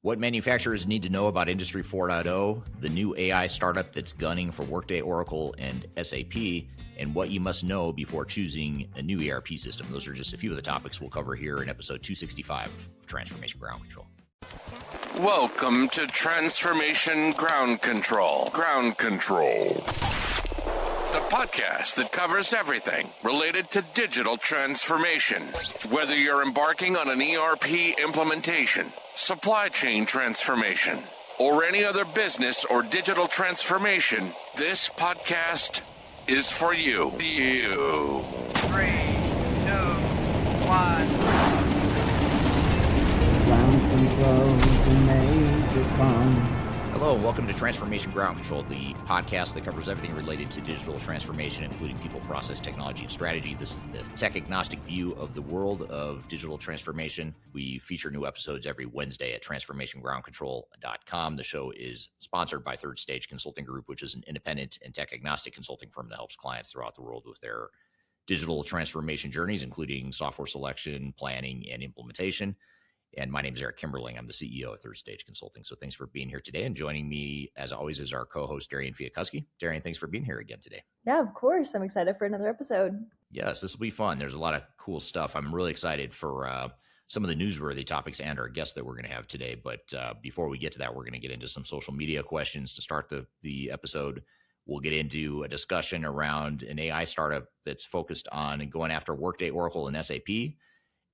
What manufacturers need to know about Industry 4.0, the new AI startup that's gunning for Workday, Oracle, and SAP, and what you must know before choosing a new ERP system. Those are just a few of the topics we'll cover here in episode 265 of Transformation Ground Control. Welcome to Transformation Ground Control. Ground Control. The podcast that covers everything related to digital transformation. Whether you're embarking on an ERP implementation, supply chain transformation, or any other business or digital transformation, this podcast is for you. 3, 2, 1. Ground control to Major Tom. Hello, and welcome to Transformation Ground Control, the podcast that covers everything related to digital transformation, including people, process, technology, and strategy. This is the tech-agnostic view of the world of digital transformation. We feature new episodes every Wednesday at transformationgroundcontrol.com. The show is sponsored by Third Stage Consulting Group, which is an independent and tech-agnostic consulting firm that helps clients throughout the world with their digital transformation journeys, including software selection, planning, and implementation. And my name is Eric Kimberling. I'm the CEO of Third Stage Consulting. So thanks for being here today. And joining me, as always, is our co-host, Darian Chwialkowski. Darian, thanks for being here again today. Yeah, of course. I'm excited for another episode. Yes, this will be fun. There's a lot of cool stuff. I'm really excited for some of the newsworthy topics and our guests that we're going to have today. But before we get to that, we're going to get into some social media questions to start the episode. We'll get into a discussion around an AI startup that's focused on going after Workday, Oracle, and SAP.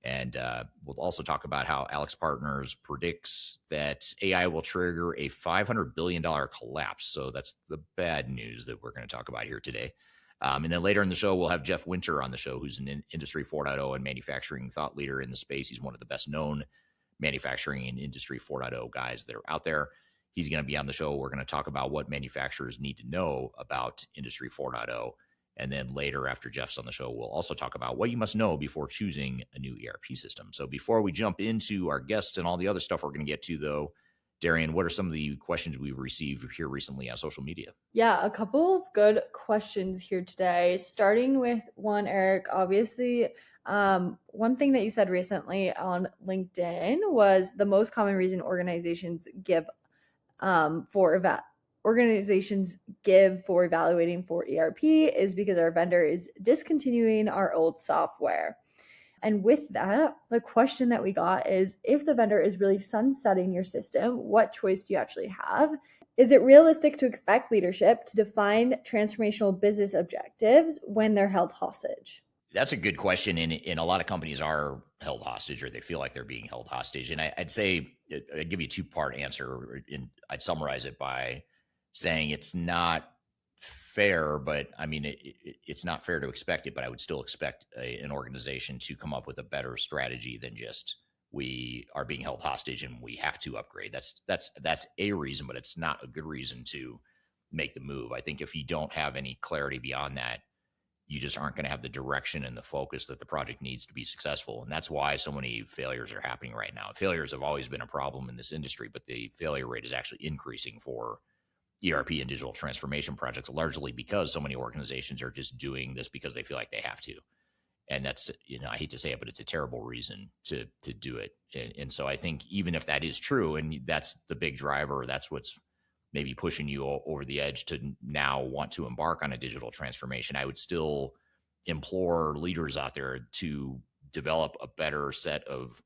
And we'll also talk about how AlixPartners predicts that AI will trigger a $500 billion collapse. So that's the bad news that we're going to talk about here today. And then later in the show, we'll have Jeff Winter on the show, who's an Industry 4.0 and manufacturing thought leader in the space. He's one of the best known manufacturing and Industry 4.0 guys that are out there. He's going to be on the show. We're going to talk about what manufacturers need to know about Industry 4.0. And then later, after Jeff's on the show, we'll also talk about what you must know before choosing a new ERP system. So before we jump into our guests and all the other stuff we're going to get to, though, Darian, what are some of the questions we've received here recently on social media? Yeah, a couple of good questions here today. Starting with one, Eric, obviously, one thing that you said recently on LinkedIn was the most common reason organizations give for evaluating for ERP is because our vendor is discontinuing our old software. And with that, the question that we got is, if the vendor is really sunsetting your system, what choice do you actually have? Is it realistic to expect leadership to define transformational business objectives when they're held hostage? That's a good question. And a lot of companies are held hostage, or they feel like they're being held hostage. And I'd say, I'd give you a two-part answer, and I'd summarize it by saying it's not fair, but I mean, it's not fair to expect it, but I would still expect an organization to come up with a better strategy than just we are being held hostage and we have to upgrade. That's a reason, but it's not a good reason to make the move. I think if you don't have any clarity beyond that, you just aren't going to have the direction and the focus that the project needs to be successful. And that's why so many failures are happening right now. Failures have always been a problem in this industry, but the failure rate is actually increasing for ERP and digital transformation projects, largely because so many organizations are just doing this because they feel like they have to. And that's, I hate to say it, but it's a terrible reason to do it. And so I think even if that is true, and that's the big driver, that's what's maybe pushing you over the edge to now want to embark on a digital transformation, I would still implore leaders out there to develop a better set of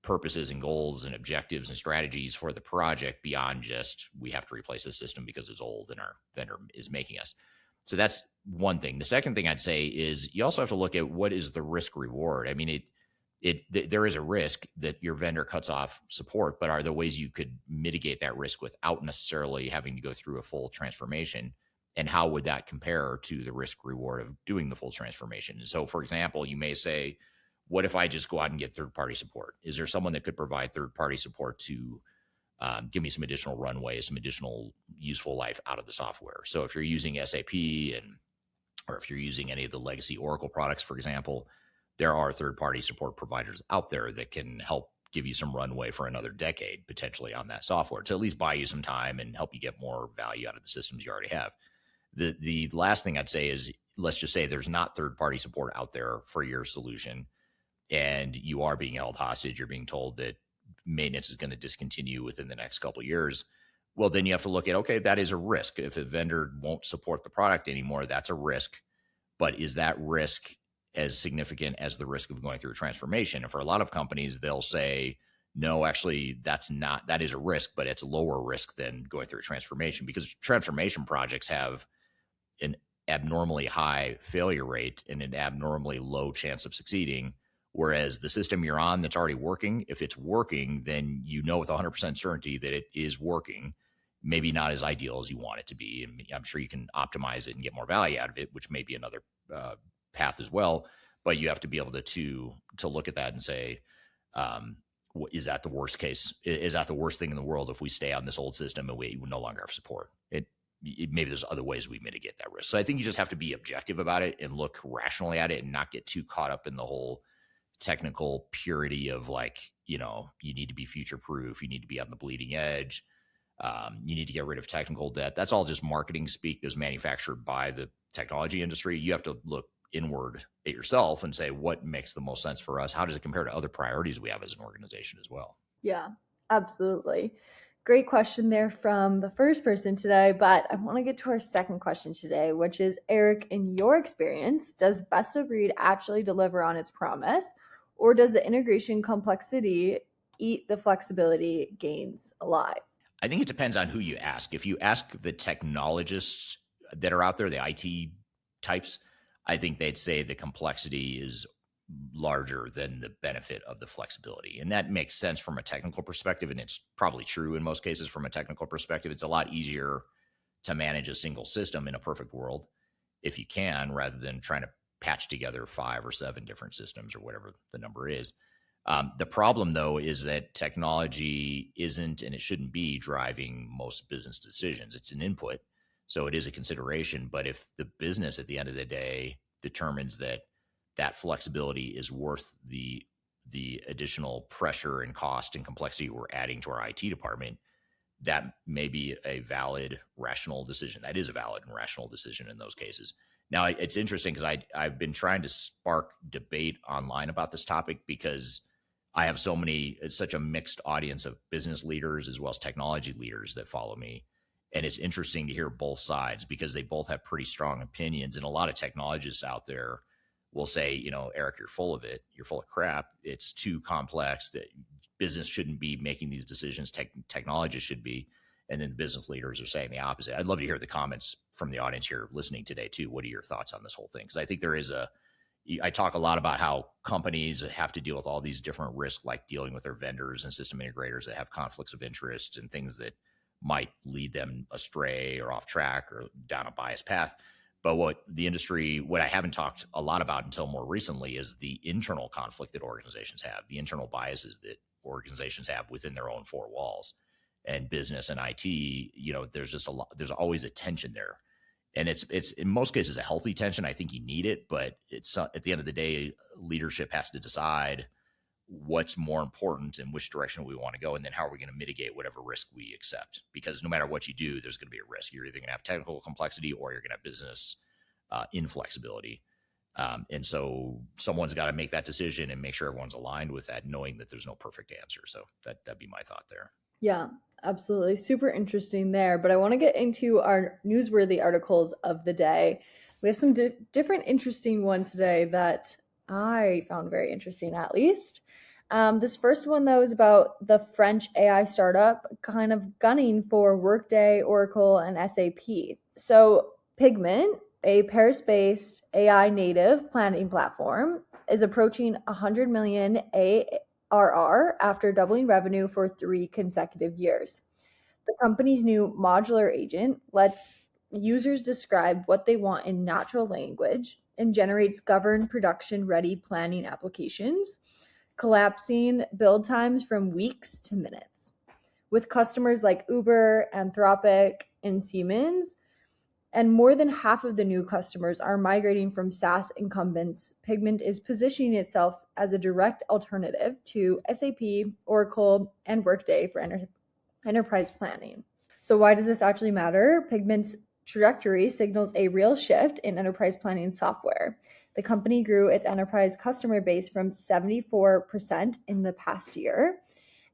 purposes and goals and objectives and strategies for the project beyond just we have to replace the system because it's old and our vendor is making us. So that's one thing. The second thing I'd say is you also have to look at what is the risk reward. I mean, there is a risk that your vendor cuts off support, but are there ways you could mitigate that risk without necessarily having to go through a full transformation? And how would that compare to the risk reward of doing the full transformation? And so, for example, you may say, what if I just go out and get third-party support? Is there someone that could provide third-party support to give me some additional runway, some additional useful life out of the software? So if you're using SAP or if you're using any of the legacy Oracle products, for example, there are third-party support providers out there that can help give you some runway for another decade potentially on that software to at least buy you some time and help you get more value out of the systems you already have. The last thing I'd say is, let's just say there's not third-party support out there for your solution, and you are being held hostage. You're being told that maintenance is going to discontinue within the next couple of years. Well, then you have to look at, okay, that is a risk. If a vendor won't support the product anymore, that's a risk. But is that risk as significant as the risk of going through a transformation? And for a lot of companies, they'll say, no, actually, that is a risk, but it's lower risk than going through a transformation, because transformation projects have an abnormally high failure rate and an abnormally low chance of succeeding. Whereas the system you're on that's already working, if it's working, then you know with 100% certainty that it is working. Maybe not as ideal as you want it to be. And I'm sure you can optimize it and get more value out of it, which may be another path as well. But you have to be able to look at that and say, is that the worst case? Is that the worst thing in the world if we stay on this old system and we no longer have support? Maybe there's other ways we mitigate that risk. So I think you just have to be objective about it and look rationally at it and not get too caught up in the whole technical purity of you need to be future proof. You need to be on the bleeding edge. You need to get rid of technical debt. That's all just marketing speak that's manufactured by the technology industry. You have to look inward at yourself and say, what makes the most sense for us? How does it compare to other priorities we have as an organization as well? Yeah, absolutely. Great question there from the first person today, but I want to get to our second question today, which is, Eric, in your experience, does best of breed actually deliver on its promise, or does the integration complexity eat the flexibility gains alive? I think it depends on who you ask. If you ask the technologists that are out there, the IT types, I think they'd say the complexity is larger than the benefit of the flexibility. And that makes sense from a technical perspective. And it's probably true in most cases from a technical perspective. It's a lot easier to manage a single system in a perfect world if you can, rather than trying to patch together 5 or 7 different systems or whatever the number is. The problem, though, is that technology isn't, and it shouldn't be, driving most business decisions. It's an input, so it is a consideration. But if the business at the end of the day determines that flexibility is worth the additional pressure and cost and complexity we're adding to our IT department, that may be a valid, rational decision. That is a valid and rational decision in those cases. Now, it's interesting because I've been trying to spark debate online about this topic, because I have such a mixed audience of business leaders as well as technology leaders that follow me. And it's interesting to hear both sides, because they both have pretty strong opinions. And a lot of technologists out there will say, Eric, you're full of it. You're full of crap. It's too complex. That business shouldn't be making these decisions. Technologists should be. And then the business leaders are saying the opposite. I'd love to hear the comments from the audience here listening today too. What are your thoughts on this whole thing? Because I think I talk a lot about how companies have to deal with all these different risks, like dealing with their vendors and system integrators that have conflicts of interest and things that might lead them astray or off track or down a biased path. But what I haven't talked a lot about until more recently is the internal conflict that organizations have, the internal biases that organizations have within their own 4 walls. And business and IT, there's always a tension there. And it's in most cases a healthy tension. I think you need it, but it's at the end of the day, leadership has to decide what's more important and which direction we want to go. And then how are we going to mitigate whatever risk we accept? Because no matter what you do, there's going to be a risk. You're either going to have technical complexity or you're going to have business inflexibility. And so someone's got to make that decision and make sure everyone's aligned with that, knowing that there's no perfect answer. So that'd be my thought there. Yeah, absolutely. Super interesting there. But I want to get into our newsworthy articles of the day. We have some different interesting ones today that I found very interesting, at least. This first one, though, is about the French AI startup kind of gunning for Workday, Oracle, and SAP. So Pigment, a Paris-based AI native planning platform, is approaching 100 million ARR after doubling revenue for 3 consecutive years. The company's new modular agent lets users describe what they want in natural language and generates governed production-ready planning applications, collapsing build times from weeks to minutes. With customers like Uber, Anthropic, and Siemens, and more than half of the new customers are migrating from SaaS incumbents, Pigment is positioning itself as a direct alternative to SAP, Oracle, and Workday for enterprise planning. So why does this actually matter? Pigment's trajectory signals a real shift in enterprise planning software. The company grew its enterprise customer base from 74% in the past year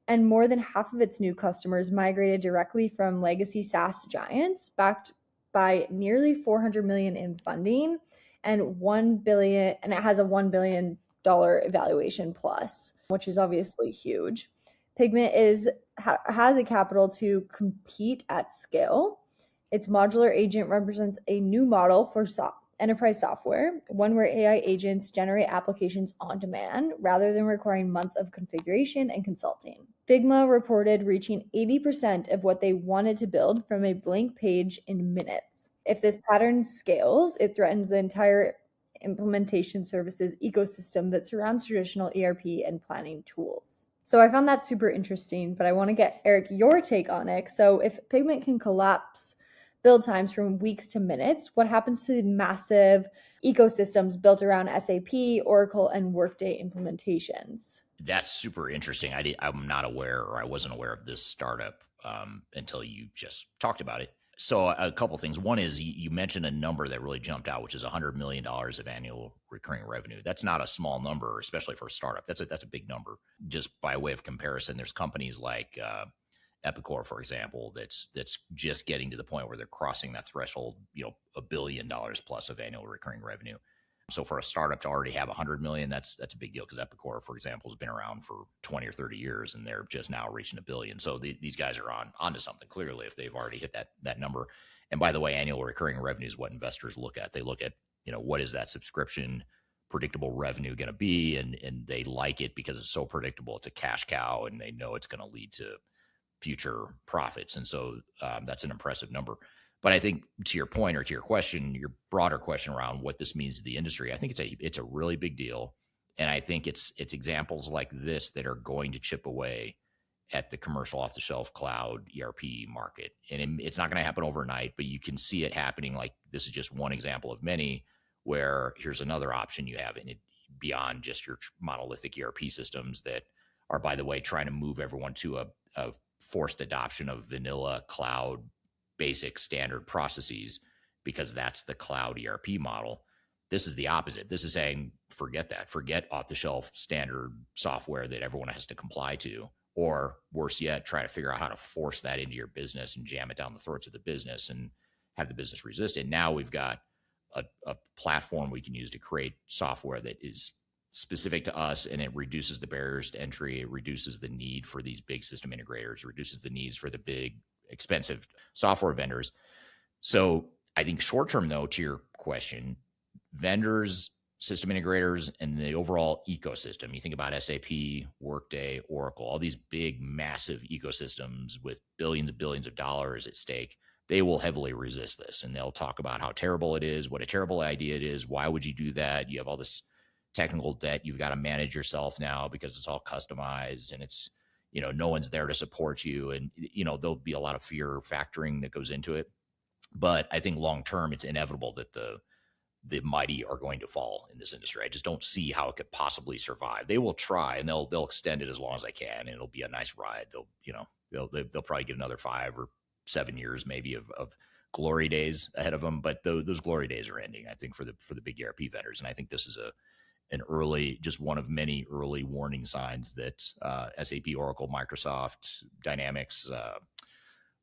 And more than half of its new customers migrated directly from legacy SaaS giants, backed by nearly 400 million in funding and 1 billion, and it has a $1 billion evaluation plus, which is obviously huge. Pigment has a capital to compete at scale. Its modular agent represents a new model for enterprise software, one where AI agents generate applications on demand rather than requiring months of configuration and consulting. Figma reported reaching 80% of what they wanted to build from a blank page in minutes. If this pattern scales, it threatens the entire implementation services ecosystem that surrounds traditional ERP and planning tools. So I found that super interesting, but I want to get, Eric, your take on it. So if Pigment can collapse build times from weeks to minutes, what happens to the massive ecosystems built around SAP, Oracle, and Workday implementations? That's super interesting. I'm not aware, or I wasn't aware of this startup until you just talked about it. So a couple things. One is you mentioned a number that really jumped out, which is $100 million of annual recurring revenue. That's not a small number, especially for a startup. That's a big number. Just by way of comparison, there's companies like Epicor, for example, that's just getting to the point where they're crossing that threshold, $1 billion plus of annual recurring revenue. So for a startup to already have 100 million, that's a big deal, because Epicor, for example, has been around for 20 or 30 years, and they're just now reaching $1 billion. So these guys are onto something, clearly, if they've already hit that number. And by the way, annual recurring revenue is what investors look at. They look at, what is that subscription predictable revenue going to be? And they like it because it's so predictable. It's a cash cow, and they know it's going to lead to future profits. And so that's an impressive number. But I think, to your point, or to your question, your broader question around what this means to the industry, I think it's a really big deal. And I think it's examples like this that are going to chip away at the commercial off-the-shelf cloud ERP market. And it's not going to happen overnight, but you can see it happening. Like, this is just one example of many, where here's another option you have in it beyond just your monolithic ERP systems that are, by the way, trying to move everyone to a forced adoption of vanilla cloud basic standard processes, because that's the cloud ERP model. This is the opposite. This is saying, forget that. Forget off-the-shelf standard software that everyone has to comply to. Or worse yet, try to figure out how to force that into your business and jam it down the throats of the business and have the business resist it. Now we've got a platform we can use to create software that is specific to us, and it reduces the barriers to entry. It reduces the need for these big system integrators, reduces the needs for the big expensive software vendors. So I think short term, though, to your question, vendors, system integrators, and the overall ecosystem, you think about SAP, Workday, Oracle, all these big, massive ecosystems with billions and billions of dollars at stake, they will heavily resist this. And they'll talk about how terrible it is, what a terrible idea it is. Why would you do that? You have all this technical debt you've got to manage yourself now because it's all customized, and it's, no one's there to support you. And, there'll be a lot of fear factoring that goes into it. But I think long term, it's inevitable that the mighty are going to fall in this industry. I just don't see how it could possibly survive. They will try, and they'll extend it as long as they can, and it'll be a nice ride. They'll probably get another 5 or 7 years maybe of glory days ahead of them. But those glory days are ending, I think, for the big ERP vendors. And I think this is just one of many early warning signs that SAP, Oracle, Microsoft, Dynamics,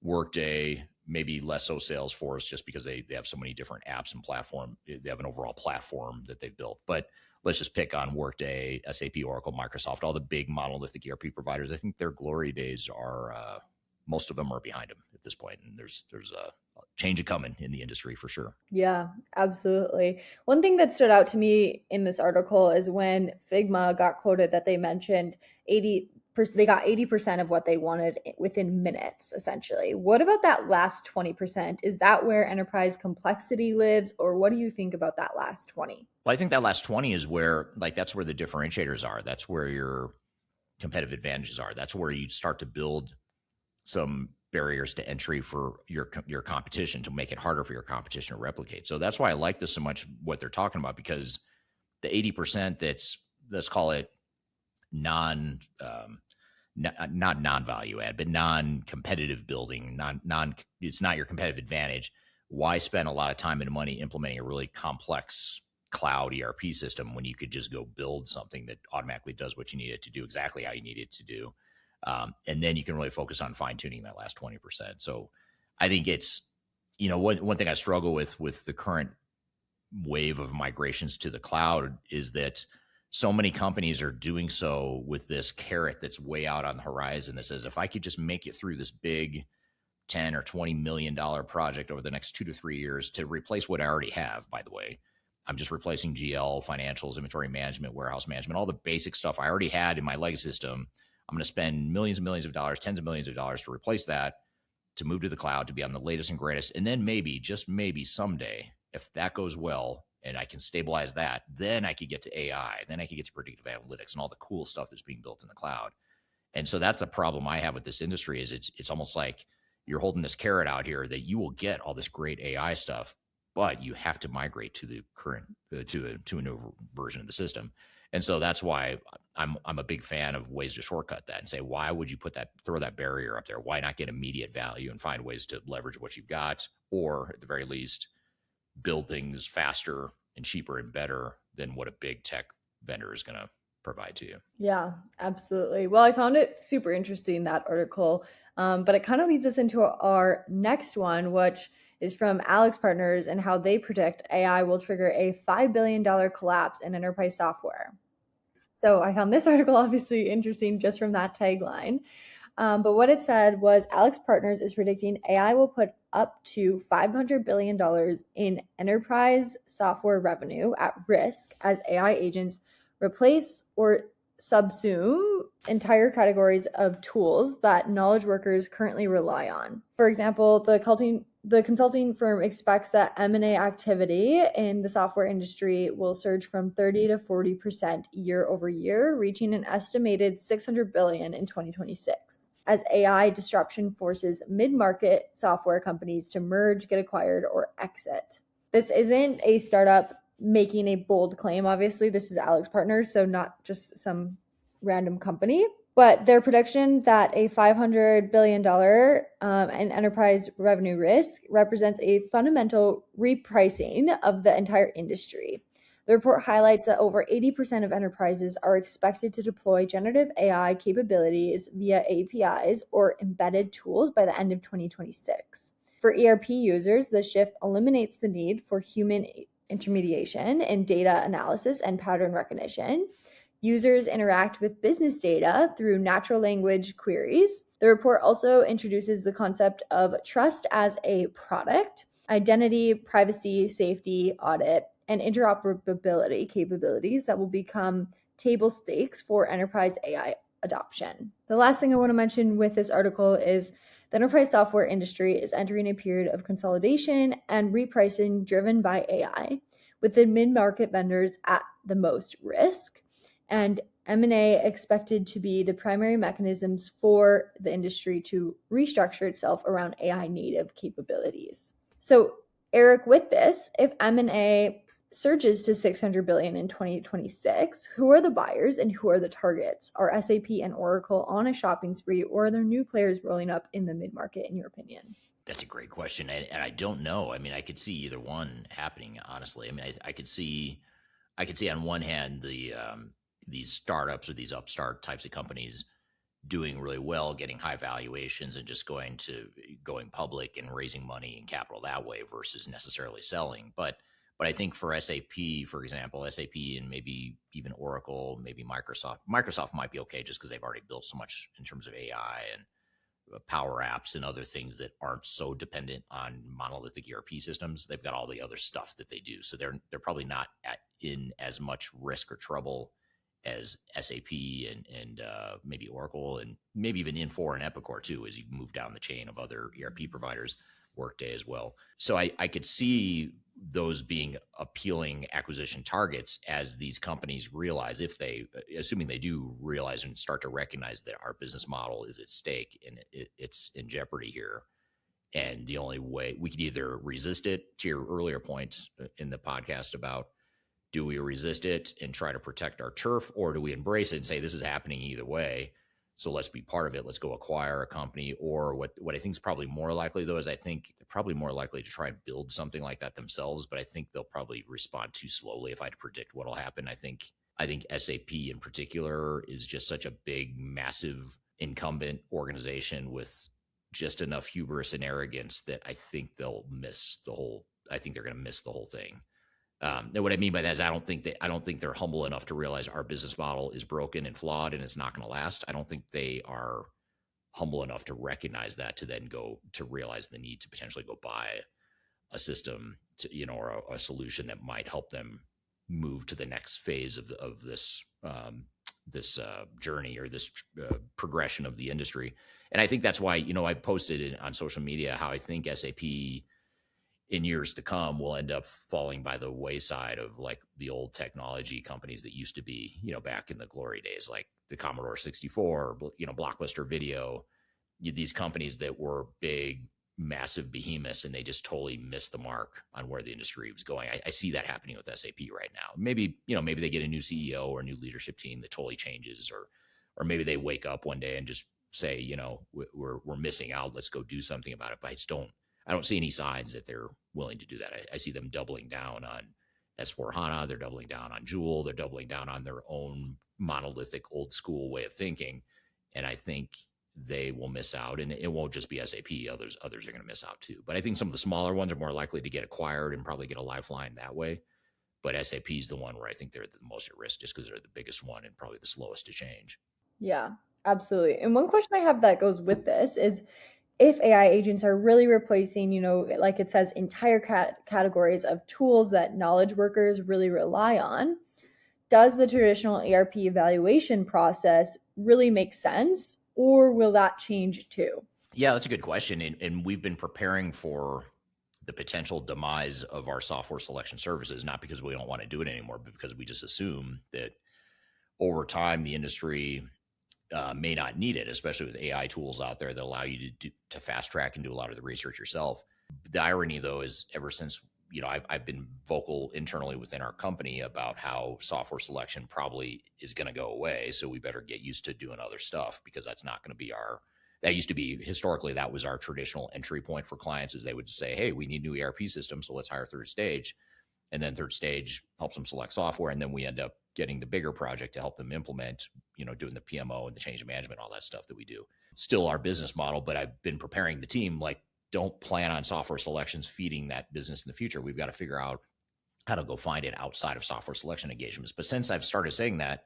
Workday, maybe less so Salesforce, just because they have so many different apps and platform. They have an overall platform that they've built. But let's just pick on Workday, SAP, Oracle, Microsoft, all the big monolithic ERP providers. I think their glory days are, most of them are behind them at this point. And there's a change coming in the industry for sure. Yeah, absolutely. One thing that stood out to me in this article is when Figma got quoted that they mentioned they got 80% of what they wanted within minutes, essentially. What about that last 20%? Is that where enterprise complexity lives, or what do you think about that last 20? Well, I think that last 20 is where, that's where the differentiators are. That's where your competitive advantages are. That's where you start to build some barriers to entry for your competition, to make it harder for your competition to replicate. So that's why I like this so much, what they're talking about, because the 80% that's, let's call it not non-value add, but non-competitive building, it's not your competitive advantage. Why spend a lot of time and money implementing a really complex cloud ERP system when you could just go build something that automatically does what you need it to do, exactly how you need it to do? And then you can really focus on fine tuning that last 20%. So I think it's, one thing I struggle with the current wave of migrations to the cloud is that so many companies are doing so with this carrot that's way out on the horizon that says, if I could just make it through this big 10 or $20 million project over the next 2 to 3 years to replace what I already have, by the way, I'm just replacing GL, financials, inventory management, warehouse management, all the basic stuff I already had in my legacy system. I'm going to spend millions and millions of dollars, tens of millions of dollars to replace that, to move to the cloud, to be on the latest and greatest. And then maybe, just maybe someday, if that goes well and I can stabilize that, then I could get to AI, then I could get to predictive analytics and all the cool stuff that's being built in the cloud. And so that's the problem I have with this industry is it's almost like you're holding this carrot out here that you will get all this great AI stuff, but you have to migrate to the current to a new version of the system. And so that's why I'm a big fan of ways to shortcut that and say, why would you throw that barrier up there? Why not get immediate value and find ways to leverage what you've got, or at the very least, build things faster and cheaper and better than what a big tech vendor is going to provide to you. Yeah, absolutely. Well, I found it super interesting, that article, but it kind of leads us into our next one, which is from AlixPartners and how they predict AI will trigger a $5 billion collapse in enterprise software. So I found this article obviously interesting just from that tagline. But what it said was AlixPartners is predicting AI will put up to $500 billion in enterprise software revenue at risk as AI agents replace or subsume entire categories of tools that knowledge workers currently rely on. For example, the consulting firm expects that M&A activity in the software industry will surge from 30 to 40% year over year, reaching an estimated $600 billion in 2026, as AI disruption forces mid-market software companies to merge, get acquired, or exit. This isn't a startup making a bold claim. Obviously, this is AlixPartners, so not just some random company. But their prediction that a $500 billion in enterprise revenue risk represents a fundamental repricing of the entire industry. The report highlights that over 80% of enterprises are expected to deploy generative AI capabilities via APIs or embedded tools by the end of 2026. For ERP users, the shift eliminates the need for human intermediation in data analysis and pattern recognition. Users interact with business data through natural language queries. The report also introduces the concept of trust as a product, identity, privacy, safety, audit, and interoperability capabilities that will become table stakes for enterprise AI adoption. The last thing I want to mention with this article is the enterprise software industry is entering a period of consolidation and repricing driven by AI, with the mid-market vendors at the most risk, and M&A expected to be the primary mechanisms for the industry to restructure itself around AI native capabilities. So, Eric, with this, if M&A surges to $600 billion in 2026, who are the buyers and who are the targets? Are SAP and Oracle on a shopping spree, or are there new players rolling up in the mid-market, in your opinion? That's a great question. And I don't know. I mean, I could see either one happening, honestly. I mean, I could see on one hand, these startups or these upstart types of companies doing really well, getting high valuations and just going public and raising money and capital that way versus necessarily selling. But I think for SAP, for example, SAP and maybe even Oracle, maybe Microsoft might be okay just because they've already built so much in terms of AI and Power Apps and other things that aren't so dependent on monolithic ERP systems. They've got all the other stuff that they do. So they're probably not in as much risk or trouble as SAP and maybe Oracle and maybe even Infor and Epicor too, as you move down the chain of other ERP providers, Workday as well. So I could see those being appealing acquisition targets as these companies realize, assuming they do realize and start to recognize that our business model is at stake and it's in jeopardy here. And the only way we could either resist it, to your earlier points in the podcast about, do we resist it and try to protect our turf, or do we embrace it and say this is happening either way, so let's be part of it, let's go acquire a company? Or what I think is probably more likely, though, is I think they're probably more likely to try and build something like that themselves, but I think they'll probably respond too slowly if I had to predict what will happen. I think SAP in particular is just such a big, massive incumbent organization with just enough hubris and arrogance that I think they'll miss the whole. I think they're going to miss the whole thing. And what I mean by that is I don't think they're humble enough to realize our business model is broken and flawed and it's not going to last. I don't think they are humble enough to recognize that, to then go to realize the need to potentially go buy a system or a solution that might help them move to the next phase of this journey or this progression of the industry. And I think that's why, I posted on social media how I think SAP in years to come will end up falling by the wayside of like the old technology companies that used to be, back in the glory days, like the Commodore 64, Blockbuster Video, these companies that were big, massive behemoths, and they just totally missed the mark on where the industry was going. I see that happening with SAP right now. Maybe they get a new CEO or a new leadership team that totally changes, or maybe they wake up one day and just say, we're missing out. Let's go do something about it. But I don't see any signs that they're willing to do that. I see them doubling down on S/4HANA. They're doubling down on Joule. They're doubling down on their own monolithic old school way of thinking. And I think they will miss out, and it won't just be SAP. Others are going to miss out too. But I think some of the smaller ones are more likely to get acquired and probably get a lifeline that way. But SAP is the one where I think they're the most at risk, just because they're the biggest one and probably the slowest to change. Yeah, absolutely. And one question I have that goes with this is, if AI agents are really replacing, like it says, entire categories of tools that knowledge workers really rely on, does the traditional ERP evaluation process really make sense, or will that change too? Yeah, that's a good question. And we've been preparing for the potential demise of our software selection services, not because we don't want to do it anymore, but because we just assume that over time the industry may not need it, especially with AI tools out there that allow you to fast track and do a lot of the research yourself. The irony, though, is ever since I've been vocal internally within our company about how software selection probably is going to go away, so we better get used to doing other stuff, because that's not going to be that used to be, historically, that was our traditional entry point for clients, is they would say, hey, we need new ERP systems, so let's hire Third Stage. And then Third Stage helps them select software, and then we end up getting the bigger project to help them implement, doing the PMO and the change management, all that stuff that we do. Still our business model, but I've been preparing the team, like, don't plan on software selections feeding that business in the future. We've got to figure out how to go find it outside of software selection engagements. But since I've started saying that,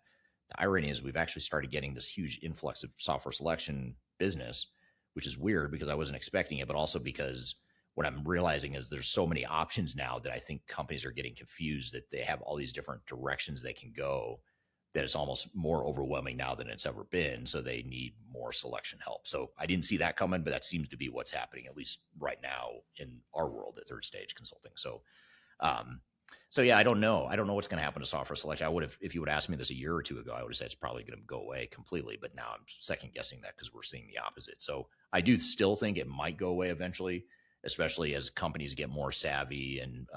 the irony is we've actually started getting this huge influx of software selection business, which is weird because I wasn't expecting it, but also because what I'm realizing is there's so many options now that I think companies are getting confused, that they have all these different directions they can go, that it's almost more overwhelming now than it's ever been. So they need more selection help. So I didn't see that coming, but that seems to be what's happening, at least right now in our world at Third Stage Consulting. So yeah, I don't know. I don't know what's going to happen to software selection. If you would ask me this a year or two ago, I would have said it's probably going to go away completely. But now I'm second guessing that because we're seeing the opposite. So I do still think it might go away eventually, especially as companies get more savvy and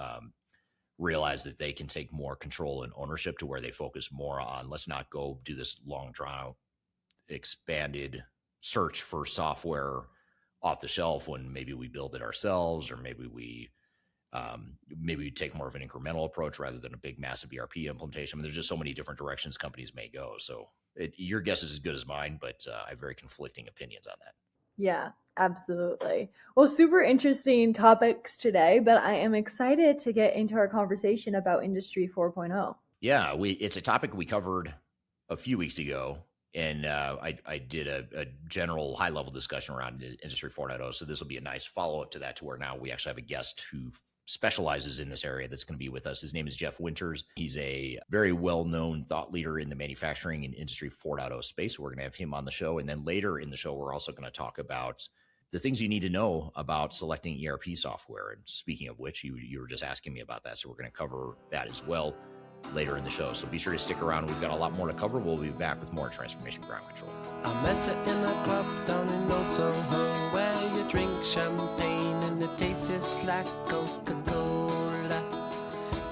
realize that they can take more control and ownership, to where they focus more on, let's not go do this long drawn out expanded search for software off the shelf, when maybe we build it ourselves, or maybe we take more of an incremental approach rather than a big massive ERP implementation. I mean, there's just so many different directions companies may go. So your guess is as good as mine, but I have very conflicting opinions on that. Yeah, absolutely. Well, super interesting topics today, but I am excited to get into our conversation about Industry 4.0. Yeah, it's a topic we covered a few weeks ago, and I did a general high-level discussion around Industry 4.0. So this will be a nice follow-up to that, to where now we actually have a guest who specializes in this area that's going to be with us. His name is Jeff Winters. He's a very well-known thought leader in the manufacturing and Industry 4.0 space. We're going to have him on the show. And then later in the show, we're also going to talk about the things you need to know about selecting ERP software. And speaking of which, you were just asking me about that. So we're going to cover that as well later in the show. So be sure to stick around. We've got a lot more to cover. We'll be back with more Transformation Ground Control. I met her in a club down in Old Soho, where you drink champagne and it tastes like Coca-Cola.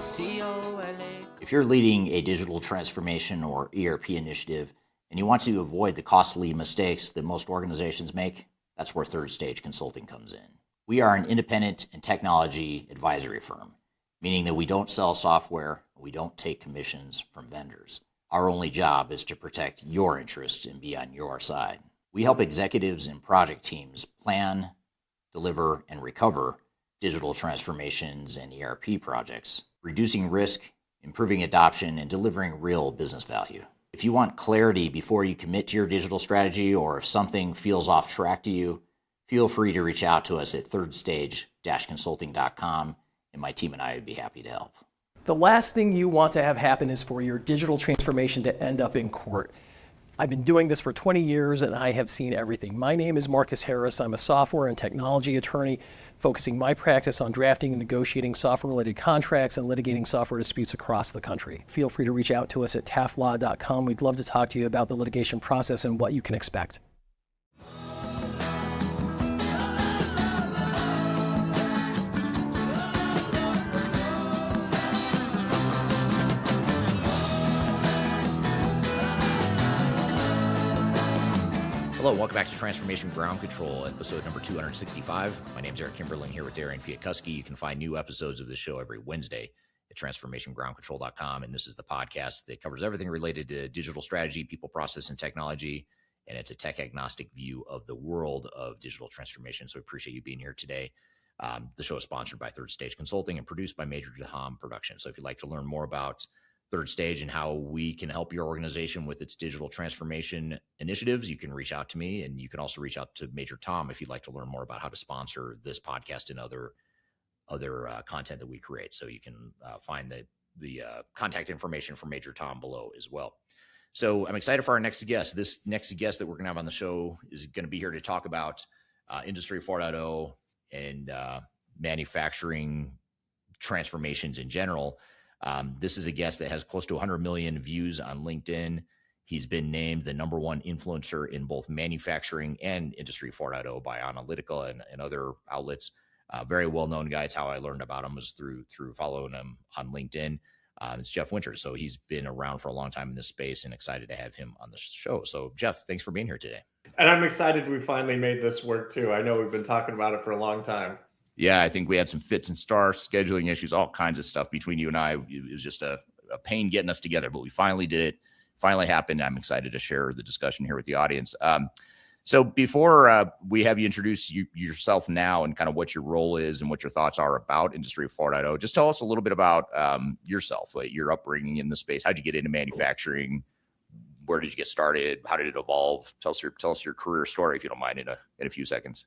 C-O-L-A. If you're leading a digital transformation or ERP initiative and you want to avoid the costly mistakes that most organizations make, that's where Third Stage Consulting comes in. We are an independent and technology advisory firm, meaning that we don't sell software, we don't take commissions from vendors. Our only job is to protect your interests and be on your side. We help executives and project teams plan, deliver, and recover digital transformations and ERP projects, reducing risk, improving adoption, and delivering real business value. If you want clarity before you commit to your digital strategy, or if something feels off track to you, feel free to reach out to us at thirdstage-consulting.com, and my team and I would be happy to help. The last thing you want to have happen is for your digital transformation to end up in court. I've been doing this for 20 years and I have seen everything. My name is Marcus Harris. I'm a software and technology attorney focusing my practice on drafting and negotiating software-related contracts and litigating software disputes across the country. Feel free to reach out to us at taftlaw.com. We'd love to talk to you about the litigation process and what you can expect. Hello, welcome back to Transformation Ground Control, episode number 265. My name's Eric Kimberling here with Darian Chwialkowski. You can find new episodes of the show every Wednesday at transformationgroundcontrol.com. And this is the podcast that covers everything related to digital strategy, people, process, and technology. And it's a tech agnostic view of the world of digital transformation. So I appreciate you being here today. The show is sponsored by Third Stage Consulting and produced by Major Tom Production. So if you'd like to learn more about Third Stage and how we can help your organization with its digital transformation initiatives, you can reach out to me, and you can also reach out to Major Tom if you'd like to learn more about how to sponsor this podcast and other content that we create. So you can find the contact information for Major Tom below as well. So I'm excited for our next guest. This next guest that we're going to have on the show is going to be here to talk about Industry 4.0 and manufacturing transformations in general. This is a guest that has close to 100 million views on LinkedIn. He's been named the #1 influencer in both manufacturing and Industry 4.0 by Analytica and other outlets. Very well-known guy. It's how I learned about him, was through following him on LinkedIn. It's Jeff Winters. So he's been around for a long time in this space, and excited to have him on the show. So Jeff, thanks for being here today. And I'm excited we finally made this work too. I know we've been talking about it for a long time. Yeah, I think we had some fits and starts, scheduling issues, all kinds of stuff between you and I. It was just a pain getting us together, but we finally did it. Finally happened. I'm excited to share the discussion here with the audience. So before we have you introduce yourself now and kind of what your role is and what your thoughts are about Industry 4.0, just tell us a little bit about yourself, your upbringing in the space. How'd you get into manufacturing? Where did you get started? How did it evolve? Tell us your career story, if you don't mind, in a few seconds.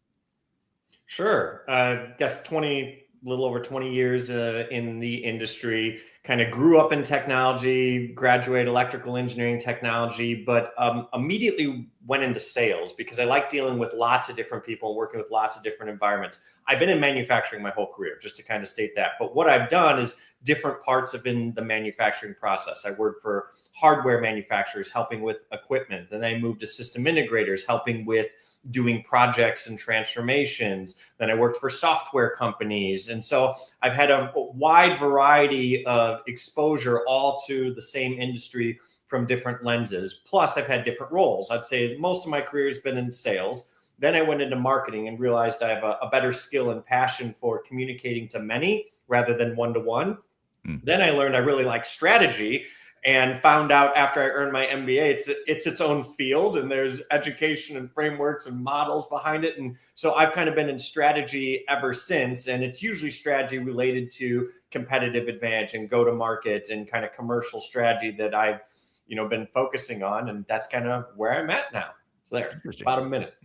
Sure. I guess little over 20 years in the industry, kind of grew up in technology, graduated electrical engineering technology, but immediately went into sales because I like dealing with lots of different people and working with lots of different environments. I've been in manufacturing my whole career, just to kind of state that. But what I've done is different parts of in the manufacturing process. I worked for hardware manufacturers, helping with equipment. Then I moved to system integrators, helping with doing projects and transformations. Then I worked for software companies. And so I've had a wide variety of exposure all to the same industry from different lenses. Plus I've had different roles. I'd say most of my career has been in sales. Then I went into marketing and realized I have a better skill and passion for communicating to many rather than one-to-one. Then I learned I really like strategy, and found out after I earned my MBA, it's its own field, and there's education and frameworks and models behind it. And so I've kind of been in strategy ever since, and it's usually strategy related to competitive advantage and go to market and kind of commercial strategy that I've been focusing on, and that's kind of where I'm at now. So there, about a minute.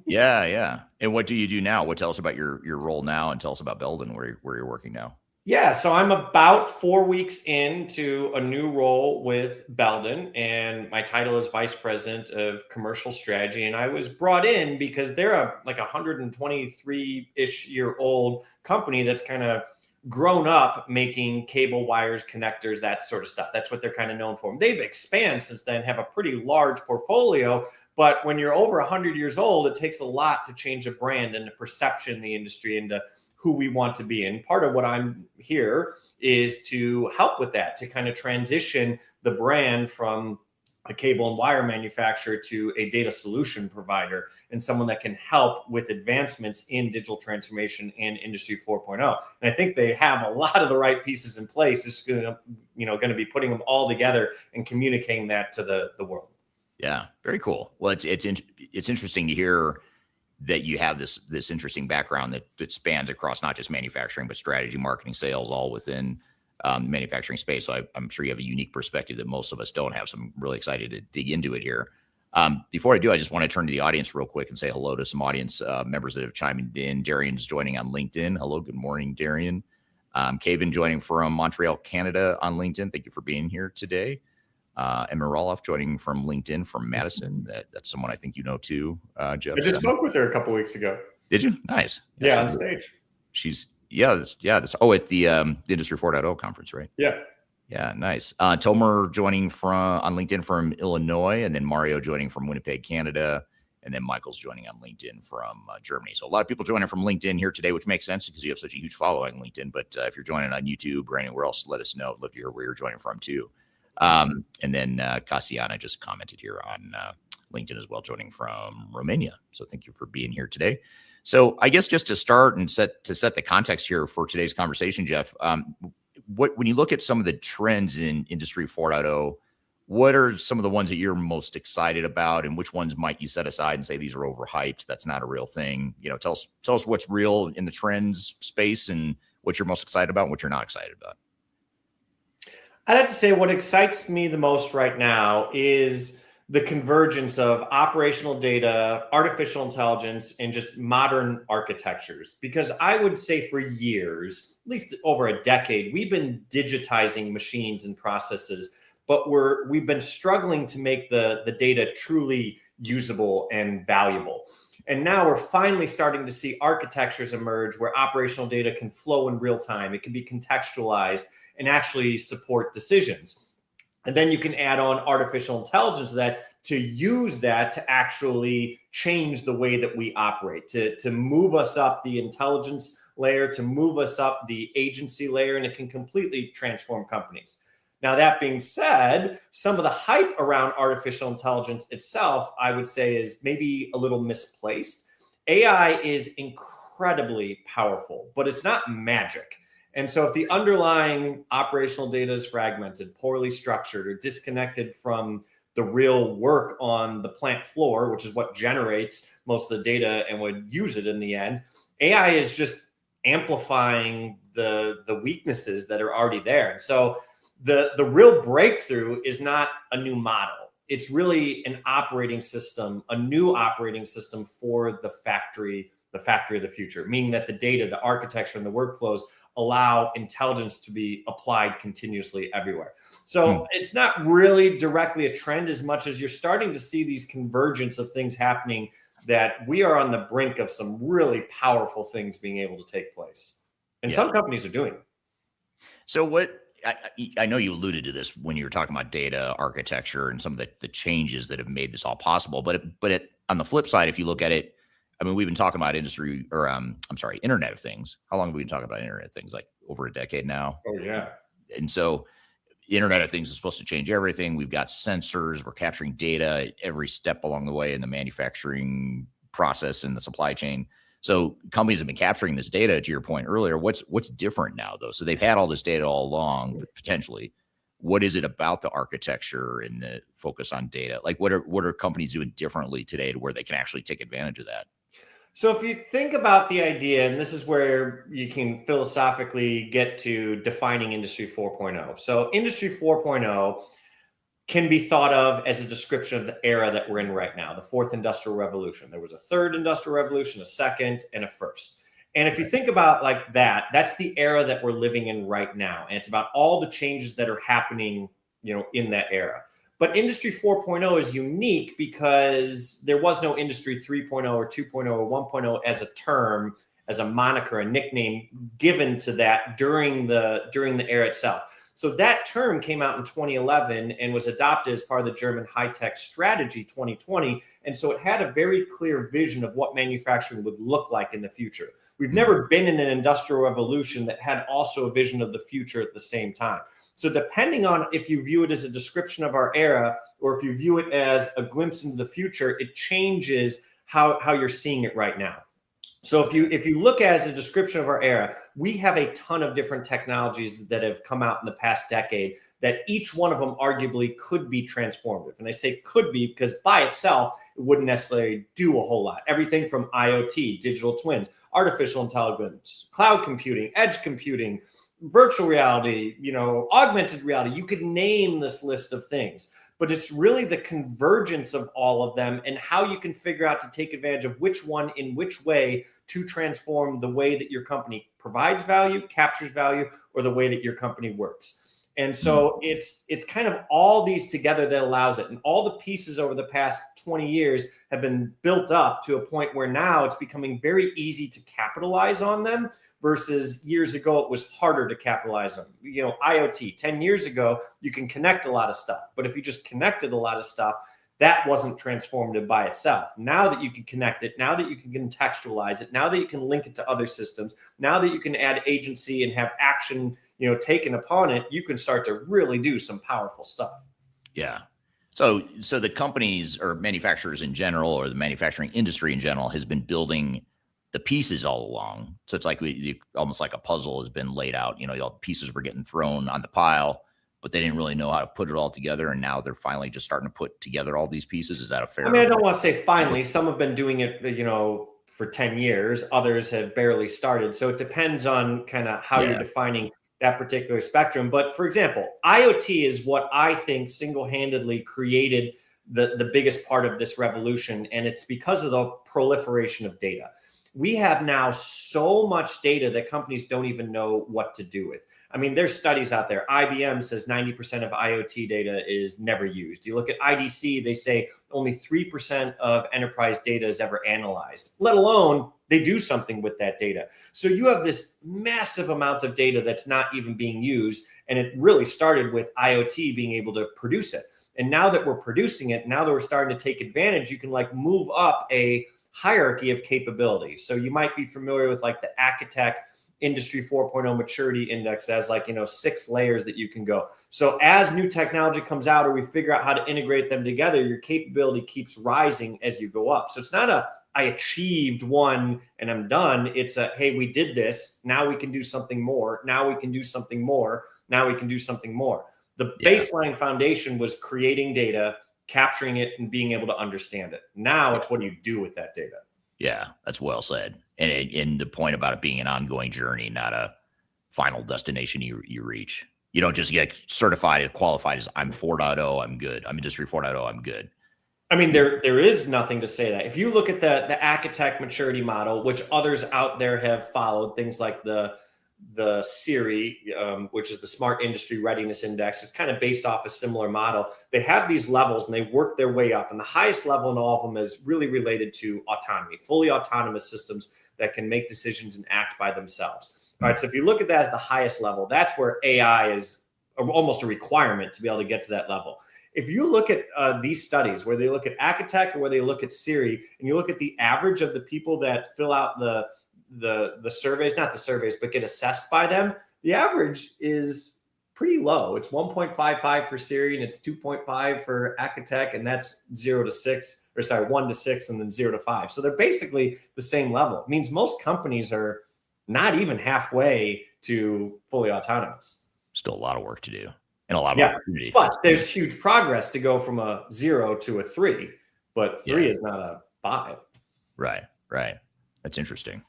Yeah. And what do you do now? Tell us about your role now, and tell us about Belden, where you're working now. Yeah, so I'm about 4 weeks into a new role with Belden, and my title is Vice President of Commercial Strategy. And I was brought in because they're a 123-ish year old company that's kind of grown up making cable, wires, connectors, that sort of stuff. That's what they're kind of known for. They've expanded since then, have a pretty large portfolio. But when you're over 100 years old, it takes a lot to change a brand and the perception in the industry and to who we want to be. And part of what I'm here is to help with that, to kind of transition the brand from a cable and wire manufacturer to a data solution provider, and someone that can help with advancements in digital transformation and Industry 4.0. And I think they have a lot of the right pieces in place. It's going to be putting them all together and communicating that to the world. Yeah, very cool. Well, it's interesting to hear that you have this interesting background that spans across not just manufacturing but strategy, marketing, sales, all within the manufacturing space. So I'm sure you have a unique perspective that most of us don't have. So I'm really excited to dig into it here. Before I do, I just want to turn to the audience real quick and say hello to some audience members that have chimed in. Darian's joining on LinkedIn. Hello, good morning, Darian. Kevin joining from Montreal, Canada on LinkedIn. Thank you for being here today. Emma Roloff joining from LinkedIn from Madison. That's someone I think you know too, Jeff. I just spoke with her a couple weeks ago. Did you? Nice. Yeah, on stage. She's that's at the Industry 4.0 conference, right? Yeah. Yeah, nice. Tomer joining on LinkedIn from Illinois, and then Mario joining from Winnipeg, Canada, and then Michael's joining on LinkedIn from Germany. So a lot of people joining from LinkedIn here today, which makes sense because you have such a huge following on LinkedIn. But if you're joining on YouTube or anywhere else, let us know. I'd love to hear where you're joining from too. And then Cassiana just commented here on LinkedIn as well, joining from Romania. So thank you for being here today. So I guess just to start and set the context here for today's conversation, Jeff, when you look at some of the trends in Industry 4.0, what are some of the ones that you're most excited about, and which ones might you set aside and say these are overhyped? That's not a real thing. Tell us what's real in the trends space and what you're most excited about and what you're not excited about. I'd have to say what excites me the most right now is the convergence of operational data, artificial intelligence, and just modern architectures. Because I would say for years, at least over a decade, we've been digitizing machines and processes, but we've been struggling to make the data truly usable and valuable. And now we're finally starting to see architectures emerge where operational data can flow in real time. It can be contextualized and actually support decisions. And then you can add on artificial intelligence to use that to actually change the way that we operate, to move us up the intelligence layer, to move us up the agency layer, and it can completely transform companies. Now, that being said, some of the hype around artificial intelligence itself, I would say, is maybe a little misplaced. AI is incredibly powerful, but it's not magic. And so if the underlying operational data is fragmented, poorly structured, or disconnected from the real work on the plant floor, which is what generates most of the data and would use it in the end, AI is just amplifying the weaknesses that are already there. And so the real breakthrough is not a new model. It's really an operating system, a new operating system for the factory of the future, meaning that the data, the architecture, and the workflows allow intelligence to be applied continuously everywhere. So it's not really directly a trend as much as you're starting to see these convergence of things happening, that we are on the brink of some really powerful things being able to take place. And some companies are doing it. So I know you alluded to this when you were talking about data architecture and some of the changes that have made this all possible. But on the flip side, if you look at it, I mean, we've been talking about Internet of Things. How long have we been talking about Internet of Things? Like over a decade now. Oh, yeah. And so Internet of Things is supposed to change everything. We've got sensors. We're capturing data at every step along the way in the manufacturing process and the supply chain. So companies have been capturing this data, to your point earlier. What's different now, though? So they've had all this data all along, potentially. What is it about the architecture and the focus on data? Like, what are companies doing differently today to where they can actually take advantage of that? So if you think about the idea, and this is where you can philosophically get to defining Industry 4.0. So Industry 4.0 can be thought of as a description of the era that we're in right now, the fourth industrial revolution. There was a third industrial revolution, a second, and a first. And if you think about like that, that's the era that we're living in right now. And it's about all the changes that are happening, in that era. But Industry 4.0 is unique because there was no Industry 3.0 or 2.0 or 1.0 as a term, as a moniker, a nickname given to that during the era itself. So that term came out in 2011 and was adopted as part of the German high-tech strategy 2020. And so it had a very clear vision of what manufacturing would look like in the future. We've never been in an industrial revolution that had also a vision of the future at the same time. So depending on if you view it as a description of our era or if you view it as a glimpse into the future, it changes how you're seeing it right now. So if you look at as a description of our era, we have a ton of different technologies that have come out in the past decade that each one of them arguably could be transformative. And I say could be because by itself, it wouldn't necessarily do a whole lot. Everything from IoT, digital twins, artificial intelligence, cloud computing, edge computing, virtual reality, augmented reality. You could name this list of things. But it's really the convergence of all of them and how you can figure out to take advantage of which one in which way to transform the way that your company provides value, captures value, or the way that your company works. And so it's kind of all these together that allows it. And all the pieces over the past 20 years have been built up to a point where now it's becoming very easy to capitalize on them versus years ago, it was harder to capitalize on. IoT, 10 years ago, you can connect a lot of stuff. But if you just connected a lot of stuff, that wasn't transformative by itself. Now that you can connect it, now that you can contextualize it, now that you can link it to other systems, now that you can add agency and have action, taken upon it, you can start to really do some powerful stuff. Yeah. So the companies or manufacturers in general, or the manufacturing industry in general, has been building the pieces all along. So it's like almost like a puzzle has been laid out. All the pieces were getting thrown on the pile, but they didn't really know how to put it all together. And now they're finally just starting to put together all these pieces. Is that a fair? I don't want to say finally. Some have been doing it, for 10 years. Others have barely started. So it depends on kind of how you're defining that particular spectrum. But for example, IoT is what I think single-handedly created the biggest part of this revolution. And it's because of the proliferation of data. We have now so much data that companies don't even know what to do with. There's studies out there. IBM says 90% of IoT data is never used. You look at IDC, they say only 3% of enterprise data is ever analyzed, let alone they do something with that data. So you have this massive amount of data that's not even being used. And it really started with IoT being able to produce it. And now that we're producing it, now that we're starting to take advantage, you can move up a hierarchy of capability. So you might be familiar with the Acatech Industry 4.0 Maturity Index as 6 layers that you can go. So as new technology comes out or we figure out how to integrate them together, your capability keeps rising as you go up. So it's not I achieved one and I'm done. It's hey, we did this. Now we can do something more. Now we can do something more. Now we can do something more. The baseline foundation was creating data, capturing it, and being able to understand it. Now it's what do you do with that data? Yeah, that's well said. And the point about it being an ongoing journey, not a final destination you reach. You don't just get certified and qualified as I'm 4.0, I'm good. I'm Industry 4.0, I'm good. There is nothing to say that. If you look at the Acatech maturity model, which others out there have followed, things like the SIRI, which is the Smart Industry Readiness Index, it's kind of based off a similar model. They have these levels and they work their way up. And the highest level in all of them is really related to autonomy, fully autonomous systems that can make decisions and act by themselves. All right. So if you look at that as the highest level, that's where AI is almost a requirement to be able to get to that level. If you look at these studies where they look at Acatech or where they look at SIRI, and you look at the average of the people that fill out the surveys, not the surveys, but get assessed by them, the average is pretty low. It's 1.55 for SIRI and it's 2.5 for Acatech, and that's 1 to 6, and then 0 to 5. So they're basically the same level. It means most companies are not even halfway to fully autonomous. Still a lot of work to do and a lot of opportunity. But there's huge progress to go from a 0 to a 3, but 3 is not a 5. Right. That's interesting.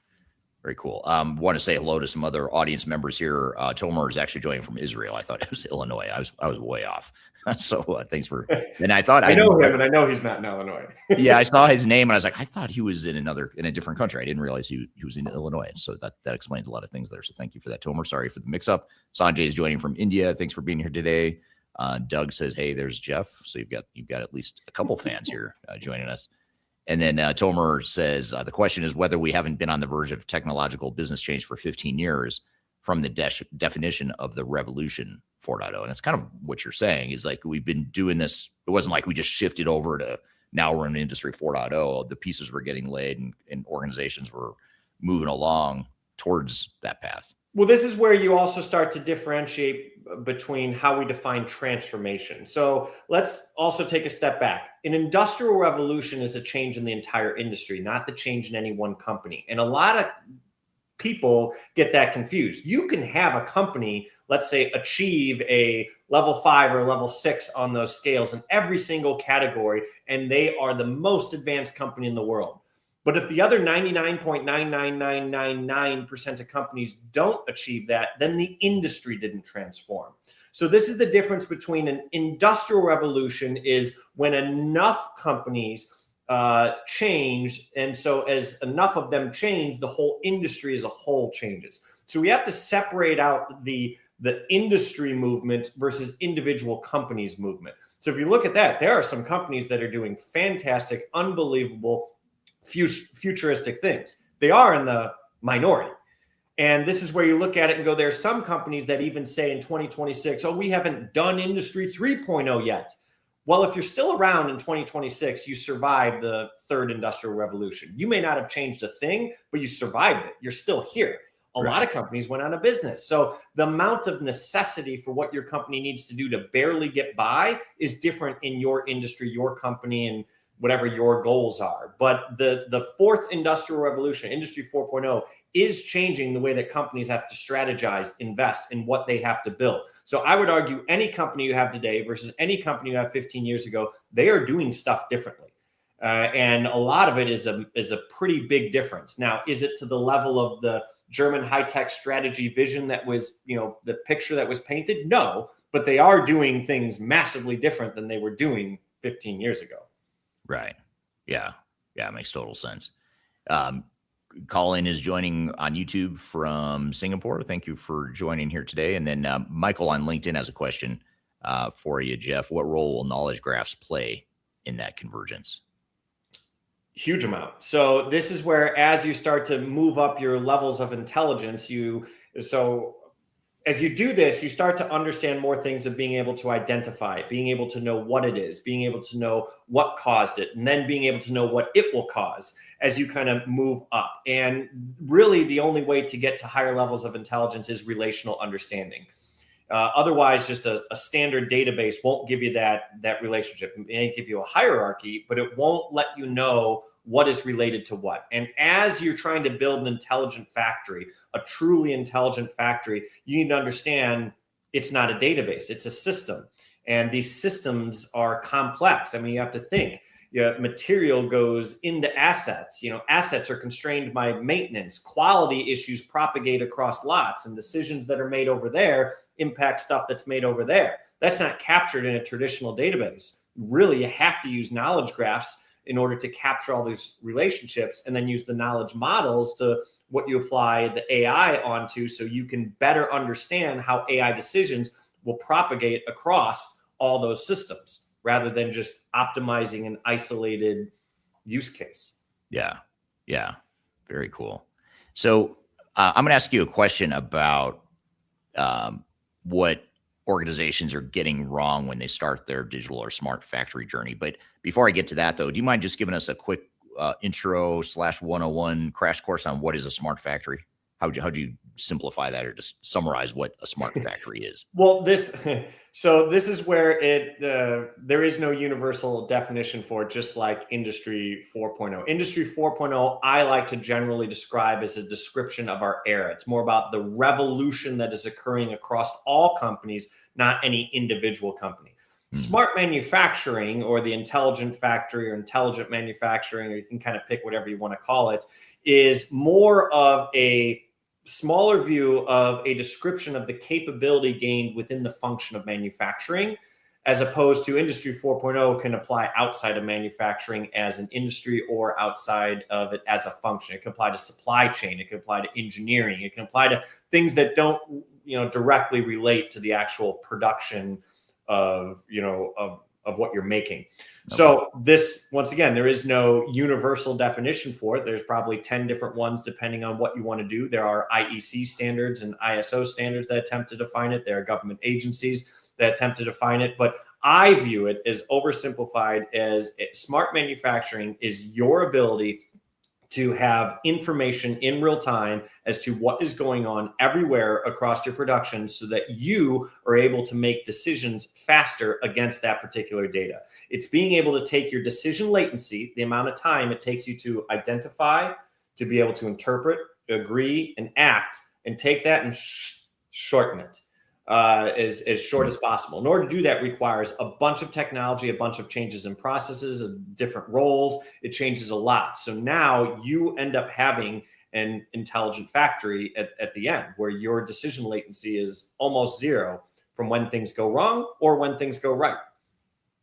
Very cool. Want to say hello to some other audience members here. Tomer is actually joining from Israel. I thought it was Illinois. I was way off. So thanks for. And I thought I know him, and I know he's not in Illinois. Yeah, I saw his name, and I was like, I thought he was in a different country. I didn't realize he was in Illinois. So that explains a lot of things there. So thank you for that, Tomer. Sorry for the mix-up. Sanjay is joining from India. Thanks for being here today. Doug says, "Hey, there's Jeff." So you've got at least a couple fans here joining us. And then Tomer says, the question is whether we haven't been on the verge of technological business change for 15 years from the definition of the revolution 4.0. And it's kind of what you're saying is we've been doing this. It wasn't like we just shifted over to now we're in industry 4.0. The pieces were getting laid and organizations were moving along towards that path. Well, this is where you also start to differentiate between how we define transformation. So let's also take a step back. An industrial revolution is a change in the entire industry, not the change in any one company. And a lot of people get that confused. You can have a company, let's say, achieve a level 5 or level 6 on those scales in every single category, and they are the most advanced company in the world. But if the other 99.99999% of companies don't achieve that, then the industry didn't transform. So this is the difference between an industrial revolution is when enough companies change. And so as enough of them change, the whole industry as a whole changes. So we have to separate out the industry movement versus individual companies movement. So if you look at that, there are some companies that are doing fantastic, unbelievable, futuristic things. They are in the minority. And this is where you look at it and go, there are some companies that even say in 2026, oh, we haven't done Industry 3.0 yet. Well, if you're still around in 2026, you survived the third industrial revolution. You may not have changed a thing, but you survived it. You're still here. A lot of companies went out of business. So the amount of necessity for what your company needs to do to barely get by is different in your industry, your company, and whatever your goals are. But the fourth industrial revolution, Industry 4.0, is changing the way that companies have to strategize, invest in what they have to build. So I would argue any company you have today versus any company you have 15 years ago, they are doing stuff differently. And a lot of it is a pretty big difference. Now, is it to the level of the German high-tech strategy vision that was, the picture that was painted? No, but they are doing things massively different than they were doing 15 years ago. Right. Yeah. It makes total sense. Colin is joining on YouTube from Singapore. Thank you for joining here today. And then Michael on LinkedIn has a question for you, Jeff. What role will knowledge graphs play in that convergence? Huge amount. So this is where, as you start to move up your levels of intelligence, as you do this, you start to understand more things of being able to identify it, being able to know what it is, being able to know what caused it, and then being able to know what it will cause as you kind of move up. And really, the only way to get to higher levels of intelligence is relational understanding. Otherwise, just a standard database won't give you that relationship. It may give you a hierarchy, but it won't let you know what is related to what. And as you're trying to build an intelligent factory, a truly intelligent factory, you need to understand it's not a database, it's a system. And these systems are complex. I mean, you have to think. Material goes into assets. Assets are constrained by maintenance. Quality issues propagate across lots, and decisions that are made over there impact stuff that's made over there. That's not captured in a traditional database. Really, you have to use knowledge graphs in order to capture all these relationships, and then use the knowledge models to what you apply the AI onto, so you can better understand how AI decisions will propagate across all those systems, rather than just optimizing an isolated use case. Yeah. Very cool. So I'm going to ask you a question about what organizations are getting wrong when they start their digital or smart factory journey. But before I get to that, though, do you mind just giving us a quick intro / 101 crash course on what is a smart factory? How do you simplify that, or just summarize what a smart factory is? Well, this is where there is no universal definition for it, just like Industry 4.0. Industry 4.0, I like to generally describe as a description of our era. It's more about the revolution that is occurring across all companies, not any individual company. Smart manufacturing, or the intelligent factory, or intelligent manufacturing, or you can kind of pick whatever you want to call it, is more of a smaller view of a description of the capability gained within the function of manufacturing, as opposed to Industry 4.0 can apply outside of manufacturing as an industry, or outside of it as a function. It can apply to supply chain. It can apply to engineering. It can apply to things that don't, directly relate to the actual production of what you're making. Okay. So this, once again, there is no universal definition for it. There's probably 10 different ones depending on what you want to do. There are IEC standards and ISO standards that attempt to define it. There are government agencies that attempt to define it. But I view it as oversimplified as smart manufacturing is your ability to have information in real time as to what is going on everywhere across your production so that you are able to make decisions faster against that particular data. It's being able to take your decision latency, the amount of time it takes you to identify, to be able to interpret, agree, and act, and take that and shorten it as short as possible. In order to do that requires a bunch of technology, a bunch of changes in processes, different roles. It changes a lot. So now you end up having an intelligent factory at the end where your decision latency is almost zero from when things go wrong or when things go right.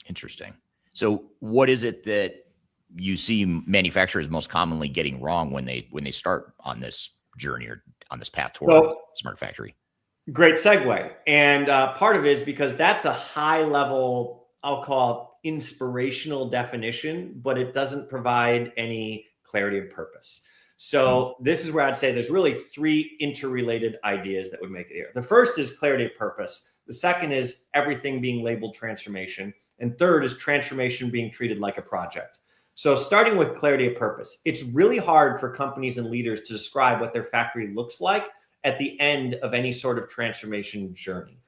Interesting. So what is it that you see manufacturers most commonly getting wrong when they start on this journey or on this path toward smart factory? Great segue. And part of it is because that's a high level, I'll call it inspirational definition, but it doesn't provide any clarity of purpose. So this is where I'd say there's really three interrelated ideas that would make it here. The first is clarity of purpose. The second is everything being labeled transformation. And third is transformation being treated like a project. So starting with clarity of purpose, it's really hard for companies and leaders to describe what their factory looks like at the end of any sort of transformation journey.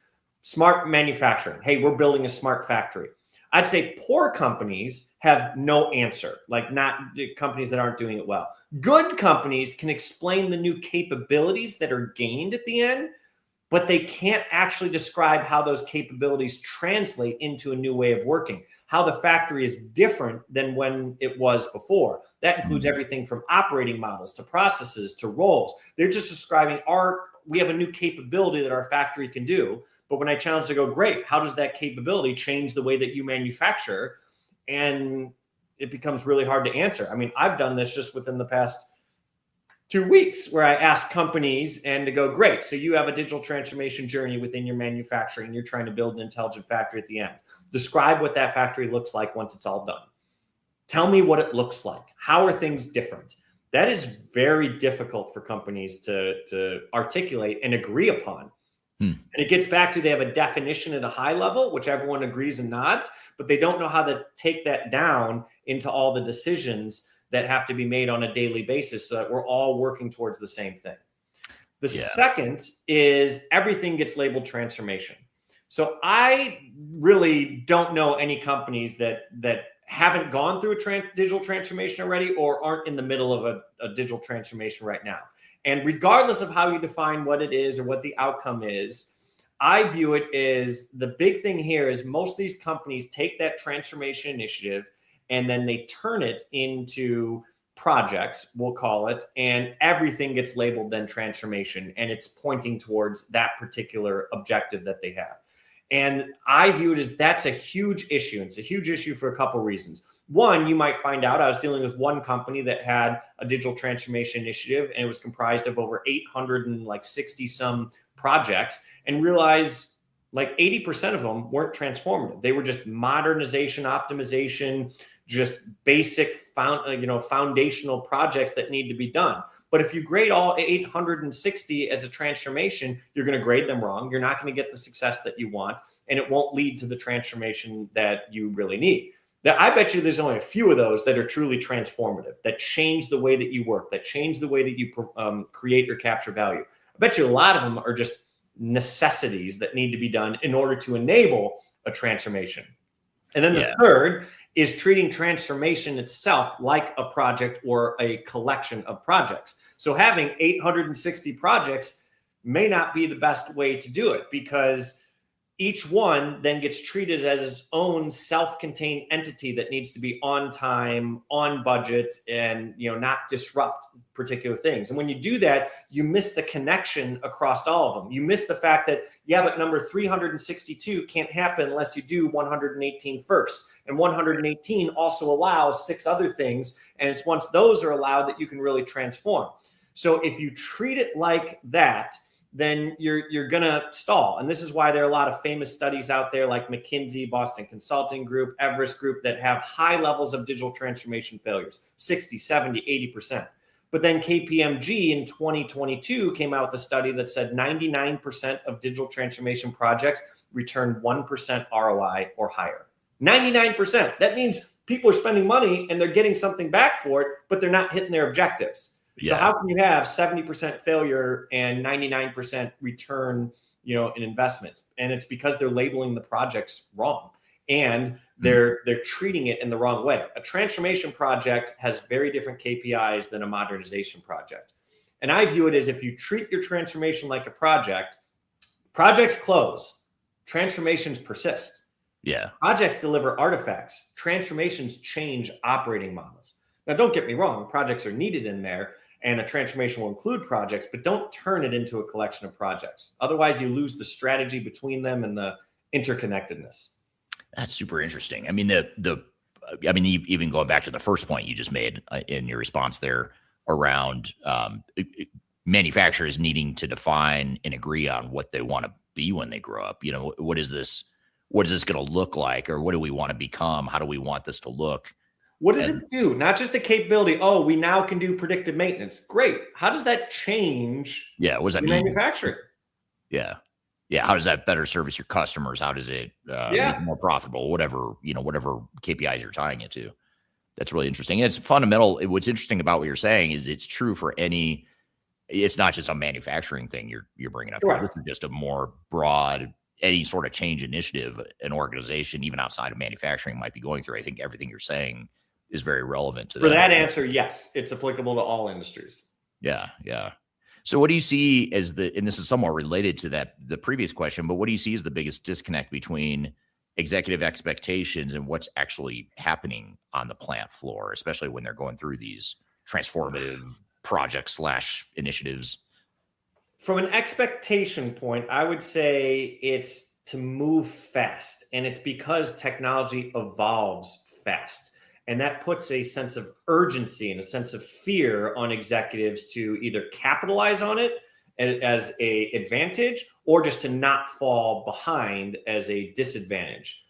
Smart manufacturing. Hey, we're building a smart factory. I'd say poor companies have no answer, like not companies that aren't doing it well. Good companies can explain the new capabilities that are gained at the end, but they can't actually describe how those capabilities translate into a new way of working, how the factory is different than when it was before. That includes everything from operating models to processes to roles. They're just describing we have a new capability that our factory can do. But when I challenge to go, great, how does that capability change the way that you manufacture? And it becomes really hard to answer. I mean, I've done this just within the past 2 weeks where I ask companies and to go, great, so you have a digital transformation journey within your manufacturing. You're trying to build an intelligent factory at the end. Describe what that factory looks like once it's all done. Tell me what it looks like. How are things different? That is very difficult for companies to articulate and agree upon. And it gets back to they have a definition at a high level, which everyone agrees and nods, but they don't know how to take that down into all the decisions that have to be made on a daily basis so that we're all working towards the same thing. The second is everything gets labeled transformation. So I really don't know any companies that haven't gone through a digital transformation already or aren't in the middle of a digital transformation right now. And regardless of how you define what it is or what the outcome is, I view it as the big thing here is most of these companies take that transformation initiative and then they turn it into projects, we'll call it, and everything gets labeled then transformation, and it's pointing towards that particular objective that they have. And I view it as that's a huge issue. It's a huge issue for a couple reasons. One, you might find out, I was dealing with one company that had a digital transformation initiative, and it was comprised of over 860 some projects, and realized like 80% of them weren't transformative. They were just modernization, optimization, just basic foundational projects that need to be done. But if you grade all 860 as a transformation, you're going to grade them wrong. You're not going to get the success that you want, and it won't lead to the transformation that you really need. Now, I bet you there's only a few of those that are truly transformative, that change the way that you work, that change the way that you create or capture value. I bet you a lot of them are just necessities that need to be done in order to enable a transformation. And then the third is treating transformation itself like a project or a collection of projects. So having 860 projects may not be the best way to do it, because each one then gets treated as its own self-contained entity that needs to be on time, on budget, and not disrupt particular things. And when you do that, you miss the connection across all of them. You miss the fact that, but number 362 can't happen unless you do 118 first. And 118 also allows 6 other things. And it's once those are allowed that you can really transform. So if you treat it like that, then you're going to stall. And this is why there are a lot of famous studies out there like McKinsey, Boston Consulting Group, Everest Group that have high levels of digital transformation failures, 60, 70, 80%. But then KPMG in 2022 came out with a study that said 99% of digital transformation projects return 1% ROI or higher. 99%. That means people are spending money and they're getting something back for it, but they're not hitting their objectives. So how can you have 70% failure and 99% return, in investments? And it's because they're labeling the projects wrong and they're treating it in the wrong way. A transformation project has very different KPIs than a modernization project. And I view it as, if you treat your transformation like a project, projects close, transformations persist. Yeah. Projects deliver artifacts. Transformations change operating models. Now, don't get me wrong, projects are needed in there, and a transformation will include projects, but don't turn it into a collection of projects. Otherwise, you lose the strategy between them and the interconnectedness. That's super interesting. I mean, even going back to the first point you just made in your response there around manufacturers needing to define and agree on what they want to be when they grow up. What is this going to look like, or what do we want to become? How do we want this to look? What does it do? Not just the capability. Oh, we now can do predictive maintenance. Great. How does that change? Yeah. What does that mean? Manufacturing. Yeah. Yeah. How does that better service your customers? How does it make it more profitable? Whatever KPIs you're tying it to. That's really interesting. And it's fundamental. What's interesting about what you're saying is it's true for it's not just a manufacturing thing you're bringing up. This is just a more broad, any sort of change initiative an organization, even outside of manufacturing, might be going through. I think everything you're saying is very relevant to that. For that answer, yes, it's applicable to all industries. Yeah. Yeah. So what do you see as and this is somewhat related to the previous question, but what do you see as the biggest disconnect between executive expectations and what's actually happening on the plant floor, especially when they're going through these transformative projects / initiatives? From an expectation point, I would say it's to move fast, and it's because technology evolves fast. And that puts a sense of urgency and a sense of fear on executives to either capitalize on it as a advantage or just to not fall behind as a disadvantage.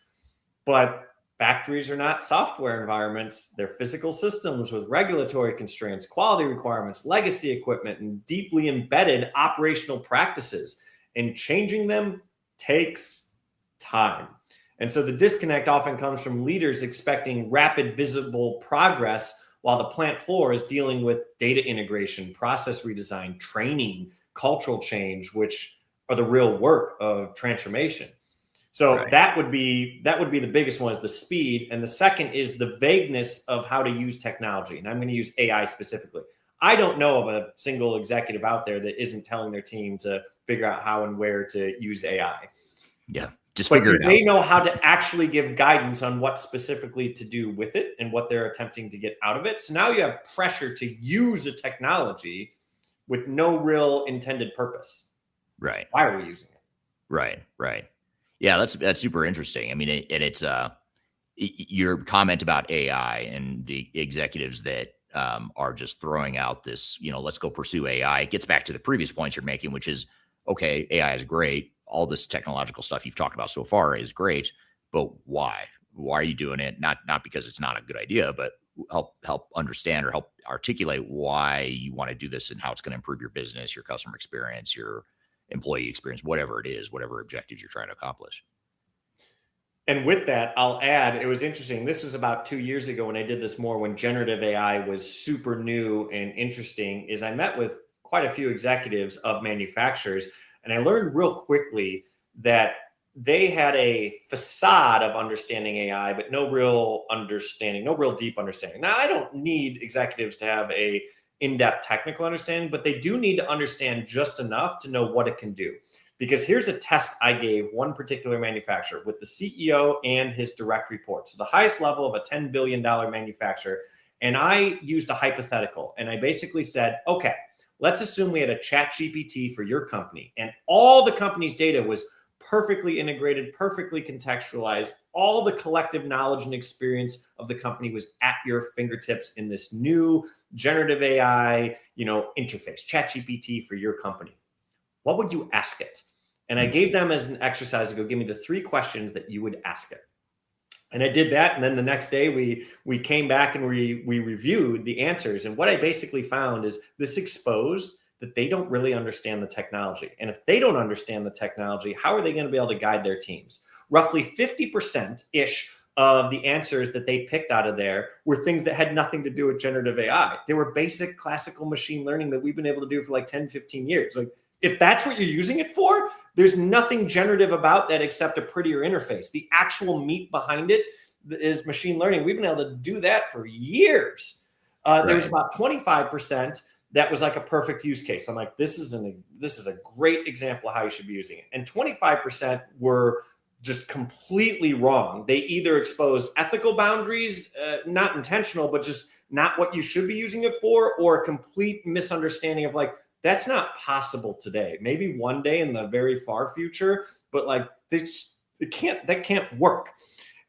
But factories are not software environments. They're physical systems with regulatory constraints, quality requirements, legacy equipment, and deeply embedded operational practices. And changing them takes time. And so the disconnect often comes from leaders expecting rapid, visible progress while the plant floor is dealing with data integration, process redesign, training, cultural change, which are the real work of transformation. So that would be the biggest one, is the speed. And the second is the vagueness of how to use technology. And I'm going to use AI specifically. I don't know of a single executive out there that isn't telling their team to figure out how and where to use AI. Yeah. Just figure it out. They know how to actually give guidance on what specifically to do with it and what they're attempting to get out of it. So now you have pressure to use a technology with no real intended purpose. Right. Why are we using it? Right. Yeah, that's super interesting. I mean, it's your comment about AI and the executives that are just throwing out this, let's go pursue AI. It gets back to the previous points you're making, which is, okay, AI is great. All this technological stuff you've talked about so far is great, but why? Why are you doing it? Not because it's not a good idea, but help understand or help articulate why you want to do this and how it's going to improve your business, your customer experience, your employee experience, whatever it is, whatever objectives you're trying to accomplish. And with that, I'll add, it was interesting. This was about 2 years ago when I did this more, when generative AI was super new and interesting, is I met with quite a few executives of manufacturers. And I learned real quickly that they had a facade of understanding AI, but no real deep understanding. Now, I don't need executives to have a in-depth technical understanding, but they do need to understand just enough to know what it can do. Because here's a test I gave one particular manufacturer with the CEO and his direct reports, the highest level of a $10 billion manufacturer. And I used a hypothetical, and I basically said, okay, let's assume we had a chat GPT for your company, and all the company's data was perfectly integrated, perfectly contextualized. All the collective knowledge and experience of the company was at your fingertips in this new generative AI, interface, chat GPT for your company. What would you ask it? And I gave them as an exercise to go, give me the 3 questions that you would ask it. And I did that. And then the next day we came back and we reviewed the answers. And what I basically found is this exposed that they don't really understand the technology. And if they don't understand the technology, how are they going to be able to guide their teams? Roughly 50%-ish of the answers that they picked out of there were things that had nothing to do with generative AI. They were basic classical machine learning that we've been able to do for like 10, 15 years. Like, if that's what you're using it for, there's nothing generative about that except a prettier interface. The actual meat behind it is machine learning. We've been able to do that for years. There was about 25% that was like a perfect use case. I'm like, this is a great example of how you should be using it. And 25% were just completely wrong. They either exposed ethical boundaries, not intentional, but just not what you should be using it for, or a complete misunderstanding of like, that's not possible today. Maybe one day in the very far future, but like that can't work.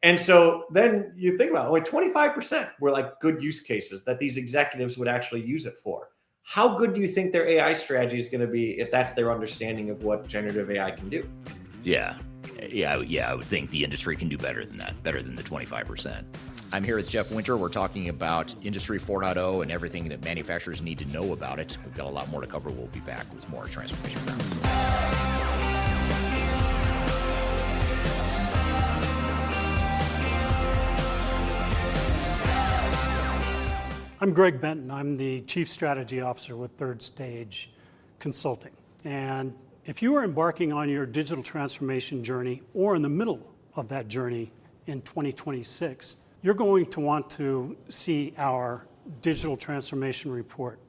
And so then you think about only 25% were like good use cases that these executives would actually use it for. How good do you think their AI strategy is going to be if that's their understanding of what generative AI can do? Yeah, I would think the industry can do better than that, better than the 25%. I'm here with Jeff Winter. We're talking about Industry 4.0 and everything that manufacturers need to know about it. We've got a lot more to cover. We'll be back with more Transformation Ground. I'm Greg Benton. I'm the Chief Strategy Officer with Third Stage Consulting. And if you are embarking on your digital transformation journey or in the middle of that journey in 2026, you're going to want to see our digital transformation report.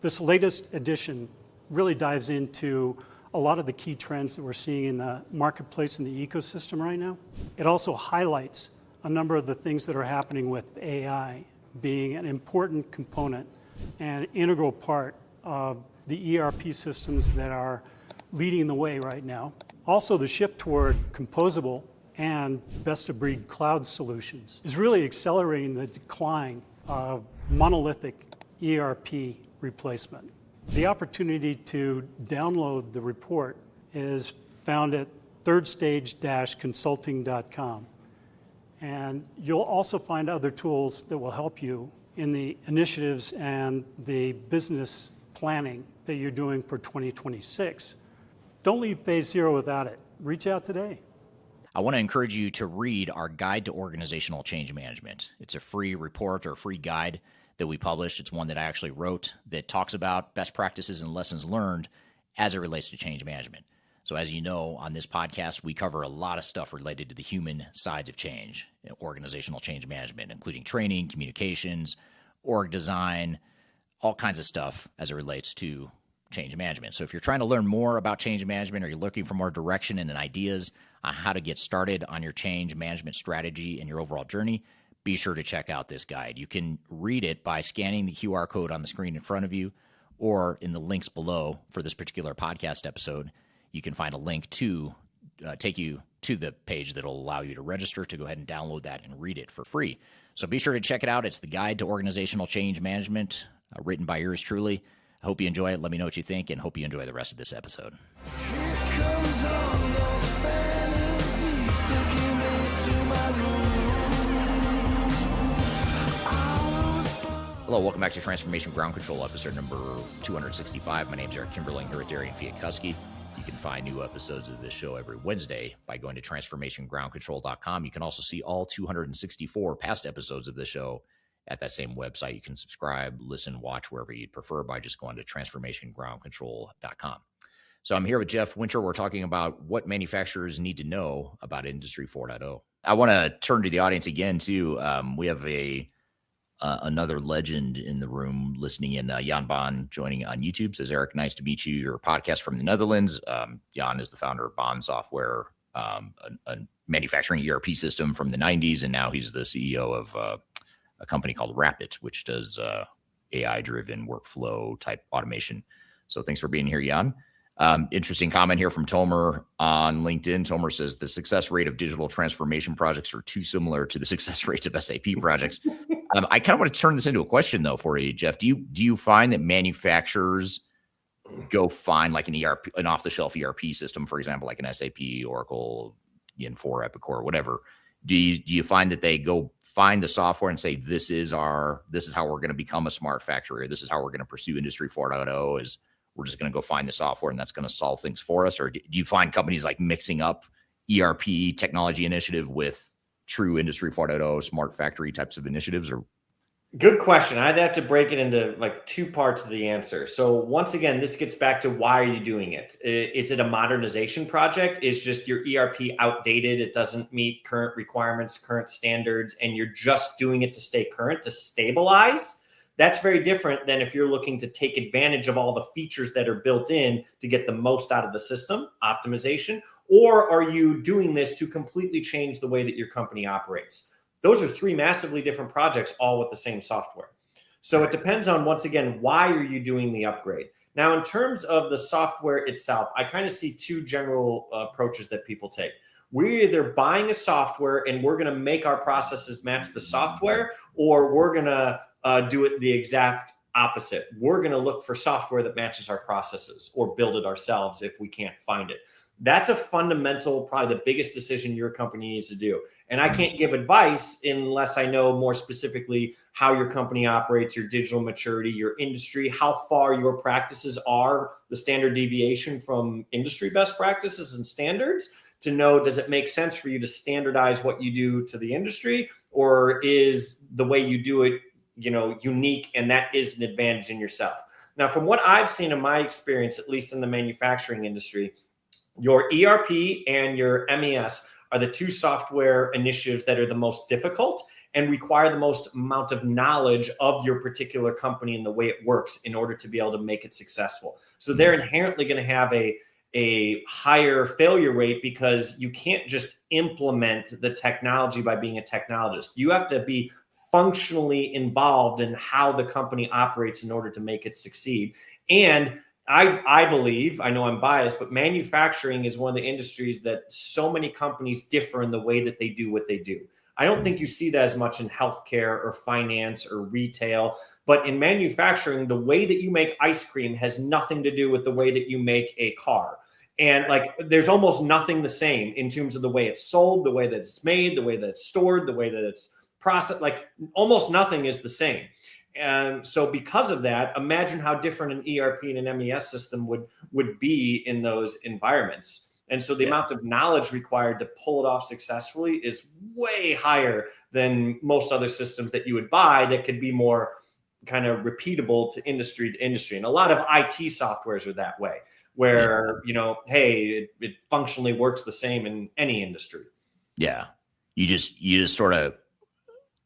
This latest edition really dives into a lot of the key trends that we're seeing in the marketplace and the ecosystem right now. It also highlights a number of the things that are happening with AI being an important component and integral part of the ERP systems that are leading the way right now. Also, the shift toward composable and best-of-breed cloud solutions is really accelerating the decline of monolithic ERP replacement. The opportunity to download the report is found at thirdstage-consulting.com. And you'll also find other tools that will help you in the initiatives and the business planning that you're doing for 2026. Don't leave Phase Zero without it. Reach out today. I want to encourage you to read our Guide to Organizational Change Management. It's a free report or free guide that we published. It's one that I actually wrote that talks about best practices and lessons learned as it relates to change management. So as you know, on this podcast, we cover a lot of stuff related to the human sides of change, organizational change management, including training, communications, org design, all kinds of stuff as it relates to change management. So if you're trying to learn more about change management or you're looking for more direction and ideas on how to get started on your change management strategy and your overall journey, be sure to check out this guide. You can read it by scanning the QR code on the screen in front of you, or in the links below for this particular podcast episode. You can find a link to take you to the page that will allow you to register to go ahead and download that and read it for free. So be sure to check it out. It's the Guide to Organizational Change Management, written by yours truly. I hope you enjoy it. Let me know what you think, and hope you enjoy the rest of this episode. Hello, welcome back to Transformation Ground Control, episode number 265. My name is Eric Kimberling here with Darian Chwialkowski. You can find new episodes of this show every Wednesday by going to transformationgroundcontrol.com. You can also see all 264 past episodes of the show at that same website. You can subscribe, listen, watch wherever you'd prefer by just going to transformationgroundcontrol.com. So I'm here with Jeff Winter. We're talking about what manufacturers need to know about Industry 4.0. I want to turn to the audience again, too. We have another legend in the room listening in, Jan Baan, joining on YouTube. Says, Eric, nice to meet you. Your podcast from the Netherlands. Jan is the founder of Baan Software, a manufacturing ERP system from the 90s, and now he's the CEO of a company called Rapid, which does AI-driven workflow type automation. So thanks for being here, Jan. Interesting comment here from Tomer on LinkedIn. Tomer says the success rate of digital transformation projects are too similar to the success rates of SAP projects. I kind of want to turn this into a question though for you, Jeff. Do you find that manufacturers go find like an off-the-shelf ERP system, for example, like an SAP, Oracle, Infor, Epicor, whatever? Do you find that they go find the software and say, this is how we're going to become a smart factory, or this is how we're going to pursue Industry 4.0, is we're just going to go find the software and that's going to solve things for us? Or do you find companies like mixing up ERP technology initiative with true Industry 4.0 smart factory types of initiatives? Or good question. I'd have to break it into like two parts of the answer. So once again, this gets back to why are you doing it? Is it a modernization project? Is just your ERP outdated? It doesn't meet current requirements, current standards, and you're just doing it to stay current, to stabilize? That's very different than if you're looking to take advantage of all the features that are built in to get the most out of the system, optimization, or are you doing this to completely change the way that your company operates? Those are three massively different projects, all with the same software. So it depends on, once again, why are you doing the upgrade? Now, in terms of the software itself, I kind of see two general approaches that people take. We're either buying a software and we're going to make our processes match the software, or we're going to do it the exact opposite. We're going to look for software that matches our processes or build it ourselves if we can't find it. That's a fundamental, probably the biggest decision your company needs to do. And I can't give advice unless I know more specifically how your company operates, your digital maturity, your industry, how far your practices are, the standard deviation from industry best practices and standards, to know, does it make sense for you to standardize what you do to the industry, or is the way you do it, unique, and that is an advantage in yourself? Now, from what I've seen in my experience, at least in the manufacturing industry, your ERP and your MES are the two software initiatives that are the most difficult and require the most amount of knowledge of your particular company and the way it works in order to be able to make it successful. So they're inherently going to have a higher failure rate, because you can't just implement the technology by being a technologist. You have to be functionally involved in how the company operates in order to make it succeed. And I believe, I know I'm biased, but manufacturing is one of the industries that so many companies differ in the way that they do what they do. I don't think you see that as much in healthcare or finance or retail, but in manufacturing, the way that you make ice cream has nothing to do with the way that you make a car. And like, there's almost nothing the same in terms of the way it's sold, the way that it's made, the way that it's stored, the way that it's processed. Like, almost nothing is the same. And so because of that, imagine how different an ERP and an MES system would be in those environments. And so the amount of knowledge required to pull it off successfully is way higher than most other systems that you would buy that could be more kind of repeatable to industry. And a lot of IT softwares are that way, where, hey, it functionally works the same in any industry. Yeah. You just sort of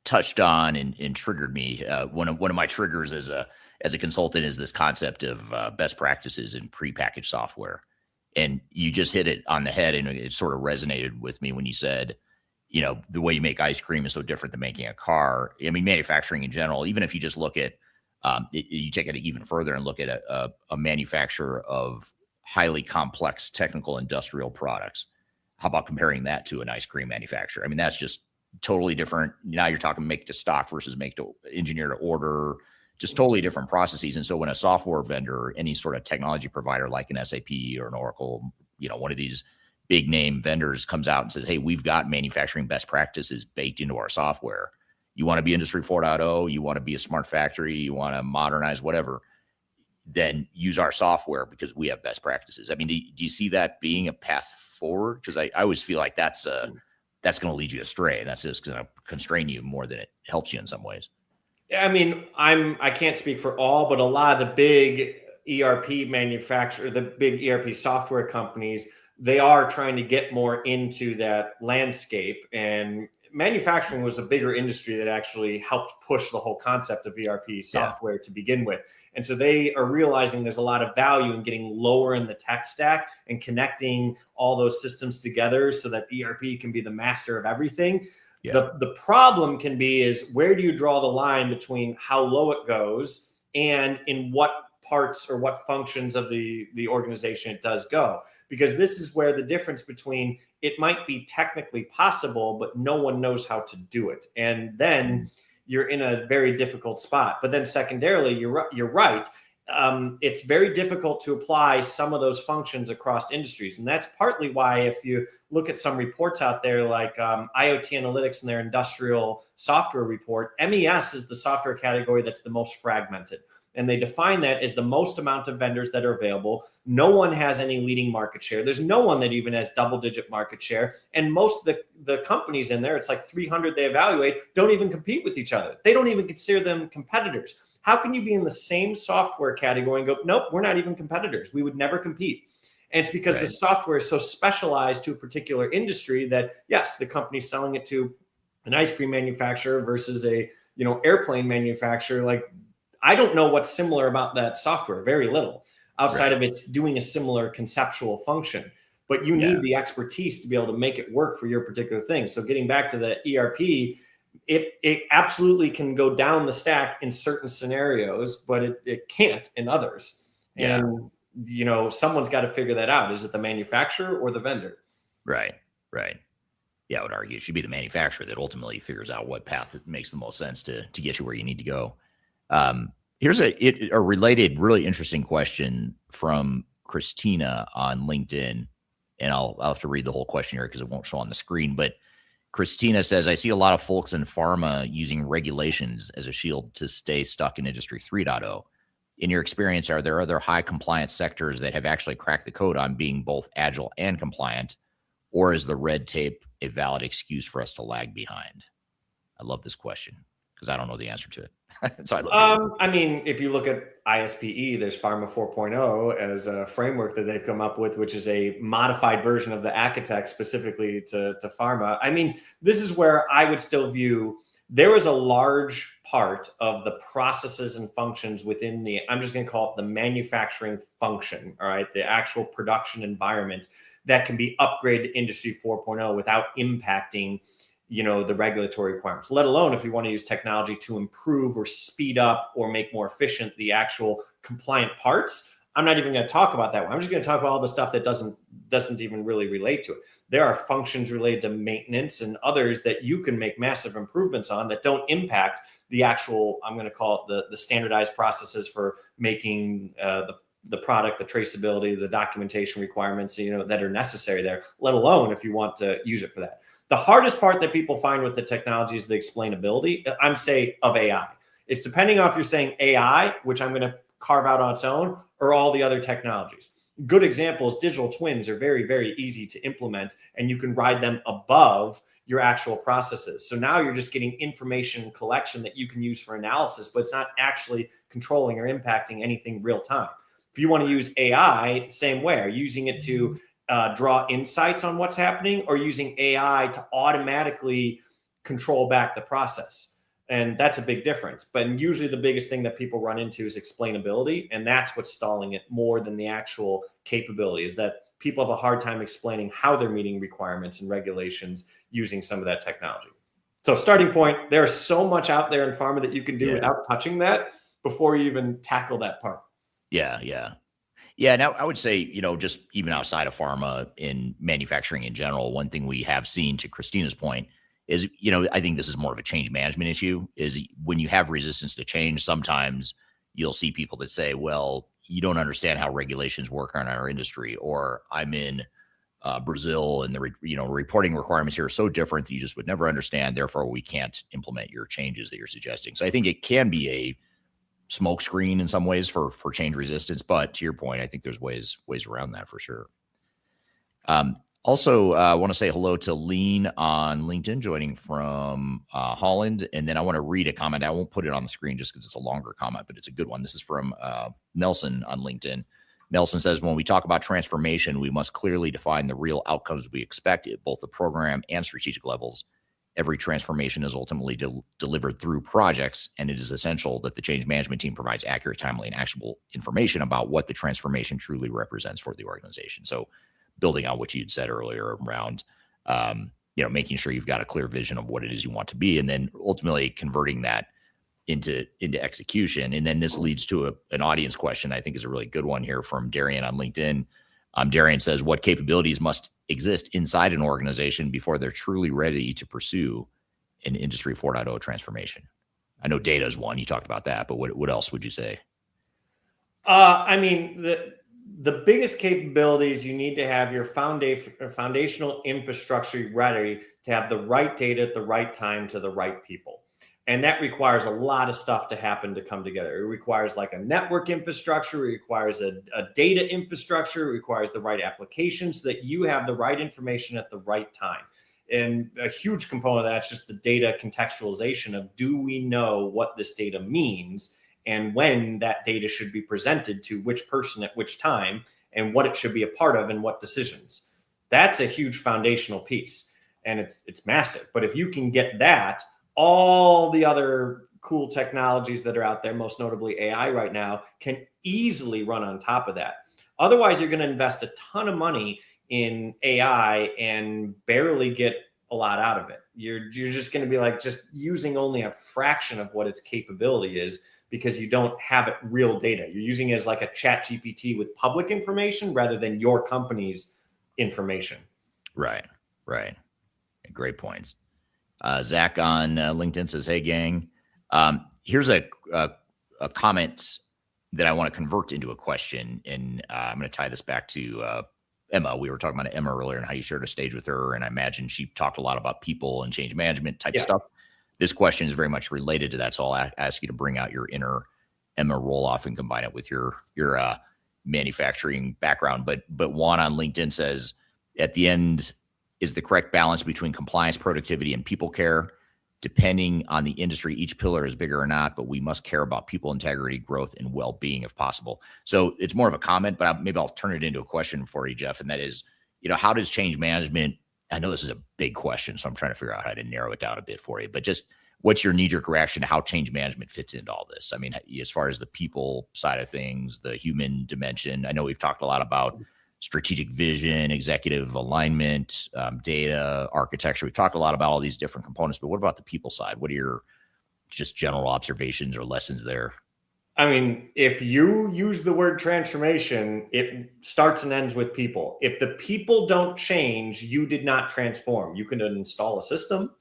touched on and triggered me. One of my triggers as a consultant is this concept of best practices in prepackaged software. And you just hit it on the head, and it sort of resonated with me when you said, the way you make ice cream is so different than making a car. I mean, manufacturing in general, even if you just look at, you take it even further and look at a manufacturer of highly complex technical industrial products. How about comparing that to an ice cream manufacturer? I mean, that's just totally different. Now you're talking make to stock versus make to engineer to order, just totally different processes. And so when a software vendor, any sort of technology provider like an SAP or an Oracle, one of these big name vendors comes out and says, hey, we've got manufacturing best practices baked into our software. You want to be Industry 4.0, you want to be a smart factory, you want to modernize, whatever, then use our software because we have best practices. I mean, do you see that being a path forward? Because I always feel like that's going to lead you astray. That's just going to constrain you more than it helps you in some ways. I mean, I can't speak for all, but a lot of the big ERP manufacturer, the big ERP software companies, they are trying to get more into that landscape. And manufacturing was a bigger industry that actually helped push the whole concept of ERP software to begin with. And so they are realizing there's a lot of value in getting lower in the tech stack and connecting all those systems together so that ERP can be the master of everything. Yeah. The problem can be is, where do you draw the line between how low it goes and in what parts or what functions of the organization it does go? Because this is where the difference between it might be technically possible, but no one knows how to do it. And then you're in a very difficult spot. But then secondarily, you're right. It's very difficult to apply some of those functions across industries. And that's partly why, if you look at some reports out there like IoT Analytics and their industrial software report, MES is the software category that's the most fragmented. And they define that as the most amount of vendors that are available. No one has any leading market share. There's no one that even has double-digit market share. And most of the companies in there, it's like 300 they evaluate, don't even compete with each other. They don't even consider them competitors. How can you be in the same software category and go, nope, we're not even competitors. We would never compete. And it's because the software is so specialized to a particular industry that, yes, the company's selling it to an ice cream manufacturer versus a, airplane manufacturer. Like, I don't know what's similar about that software, very little, outside of it's doing a similar conceptual function. But you need the expertise to be able to make it work for your particular thing. So getting back to the ERP, it absolutely can go down the stack in certain scenarios, but it can't in others. Yeah. And, someone's got to figure that out. Is it the manufacturer or the vendor? Right. Yeah, I would argue it should be the manufacturer that ultimately figures out what path makes the most sense to get you where you need to go. Here's a related, really interesting question from Christina on LinkedIn, and I'll have to read the whole question here because it won't show on the screen. But Christina says, I see a lot of folks in pharma using regulations as a shield to stay stuck in Industry 3.0. In your experience, are there other high compliance sectors that have actually cracked the code on being both agile and compliant? Or is the red tape a valid excuse for us to lag behind? I love this question because I don't know the answer to it. So I mean, if you look at ISPE, there's Pharma 4.0 as a framework that they've come up with, which is a modified version of the Architect specifically to pharma. I mean, this is where I would still view there is a large part of the processes and functions within I'm just going to call it the manufacturing function, all right, the actual production environment that can be upgraded to Industry 4.0 without impacting, the regulatory requirements, let alone if you want to use technology to improve or speed up or make more efficient the actual compliant parts. I'm not even going to talk about that one. I'm just going to talk about all the stuff that doesn't even really relate to it. There are functions related to maintenance and others that you can make massive improvements on that don't impact the actual, I'm going to call it the standardized processes for making the product, the traceability, the documentation requirements, that are necessary there, let alone if you want to use it for that. The hardest part that people find with the technology is the explainability, of AI. It's depending on if you're saying AI, which I'm going to carve out on its own, or all the other technologies. Good examples, digital twins are very, very easy to implement, and you can ride them above your actual processes. So now you're just getting information collection that you can use for analysis, but it's not actually controlling or impacting anything real time. If you want to use AI, same way, are you using it to draw insights on what's happening, or using AI to automatically control back the process? And that's a big difference. But usually the biggest thing that people run into is explainability. And that's what's stalling it more than the actual capability, is that people have a hard time explaining how they're meeting requirements and regulations using some of that technology. So starting point, there's so much out there in pharma that you can do without touching that before you even tackle that part. Yeah. Now I would say, just even outside of pharma, in manufacturing in general, one thing we have seen, to Christina's point, is, I think this is more of a change management issue, is when you have resistance to change, sometimes you'll see people that say, well, you don't understand how regulations work on our industry, or I'm in Brazil and the reporting requirements here are so different that you just would never understand. Therefore, we can't implement your changes that you're suggesting. So I think it can be a smokescreen in some ways for change resistance. But to your point, I think there's ways around that for sure. Also, I want to say hello to Lean on LinkedIn, joining from Holland. And then I want to read a comment. I won't put it on the screen just because it's a longer comment, but it's a good one. This is from Nelson on LinkedIn. Nelson says, when we talk about transformation, we must clearly define the real outcomes we expect at both the program and strategic levels. Every transformation is ultimately delivered through projects, and it is essential that the change management team provides accurate, timely, and actionable information about what the transformation truly represents for the organization. So building on what you'd said earlier around, making sure you've got a clear vision of what it is you want to be, and then ultimately converting that into execution. And then this leads to an audience question I think is a really good one here from Darian on LinkedIn. Darian says, what capabilities must exist inside an organization before they're truly ready to pursue an Industry 4.0 transformation? I know data is one. You talked about that, but what else would you say? The biggest capabilities, you need to have your foundational infrastructure ready to have the right data at the right time to the right people. And that requires a lot of stuff to happen to come together. It requires like a network infrastructure, it requires a data infrastructure, it requires the right applications so that you have the right information at the right time. And a huge component of that's just the data contextualization of, do we know what this data means and when that data should be presented to which person at which time and what it should be a part of and what decisions. That's a huge foundational piece, and it's massive. But if you can get that, all the other cool technologies that are out there, most notably AI right now, can easily run on top of that. Otherwise, you're going to invest a ton of money in AI and barely get a lot out of it. You're just going to be like just using only a fraction of what its capability is because you don't have it real data. You're using it as like a chat GPT with public information rather than your company's information. Right. Great points. Zach on LinkedIn says, "Hey gang, here's a comment that I want to convert into a question, and I'm going to tie this back to Emma. We were talking about Emma earlier and how you shared a stage with her, and I imagine she talked a lot about people and change management type stuff. This question is very much related to that, so I'll ask you to bring out your inner Emma roll-off and combine it with your manufacturing background. But Juan on LinkedIn says, at the end, is the correct balance between compliance, productivity, and people care. Depending on the industry, each pillar is bigger or not, but we must care about people integrity, growth, and well-being if possible." So it's more of a comment, but maybe I'll turn it into a question for you, Jeff. And that is, how does change management, I know this is a big question, so I'm trying to figure out how to narrow it down a bit for you, but just what's your knee-jerk reaction to how change management fits into all this? I mean, as far as the people side of things, the human dimension, I know we've talked a lot about strategic vision, executive alignment, data, architecture. We've talked a lot about all these different components, but what about the people side? What are your just general observations or lessons there? I mean, if you use the word transformation, it starts and ends with people. If the people don't change, you did not transform. You can install a system,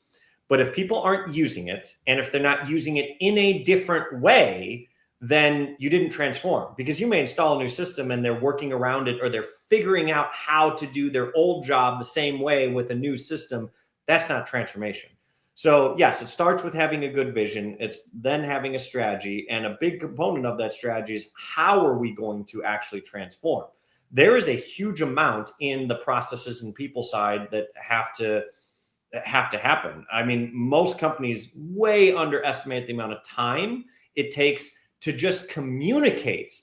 but if people aren't using it, and if they're not using it in a different way, then you didn't transform, because you may install a new system and they're working around it, or they're figuring out how to do their old job the same way with a new system. That's not transformation. So yes, it starts with having a good vision. It's then having a strategy. And a big component of that strategy is, how are we going to actually transform? There is a huge amount in the processes and people side that have to happen. I mean, most companies way underestimate the amount of time it takes to just communicate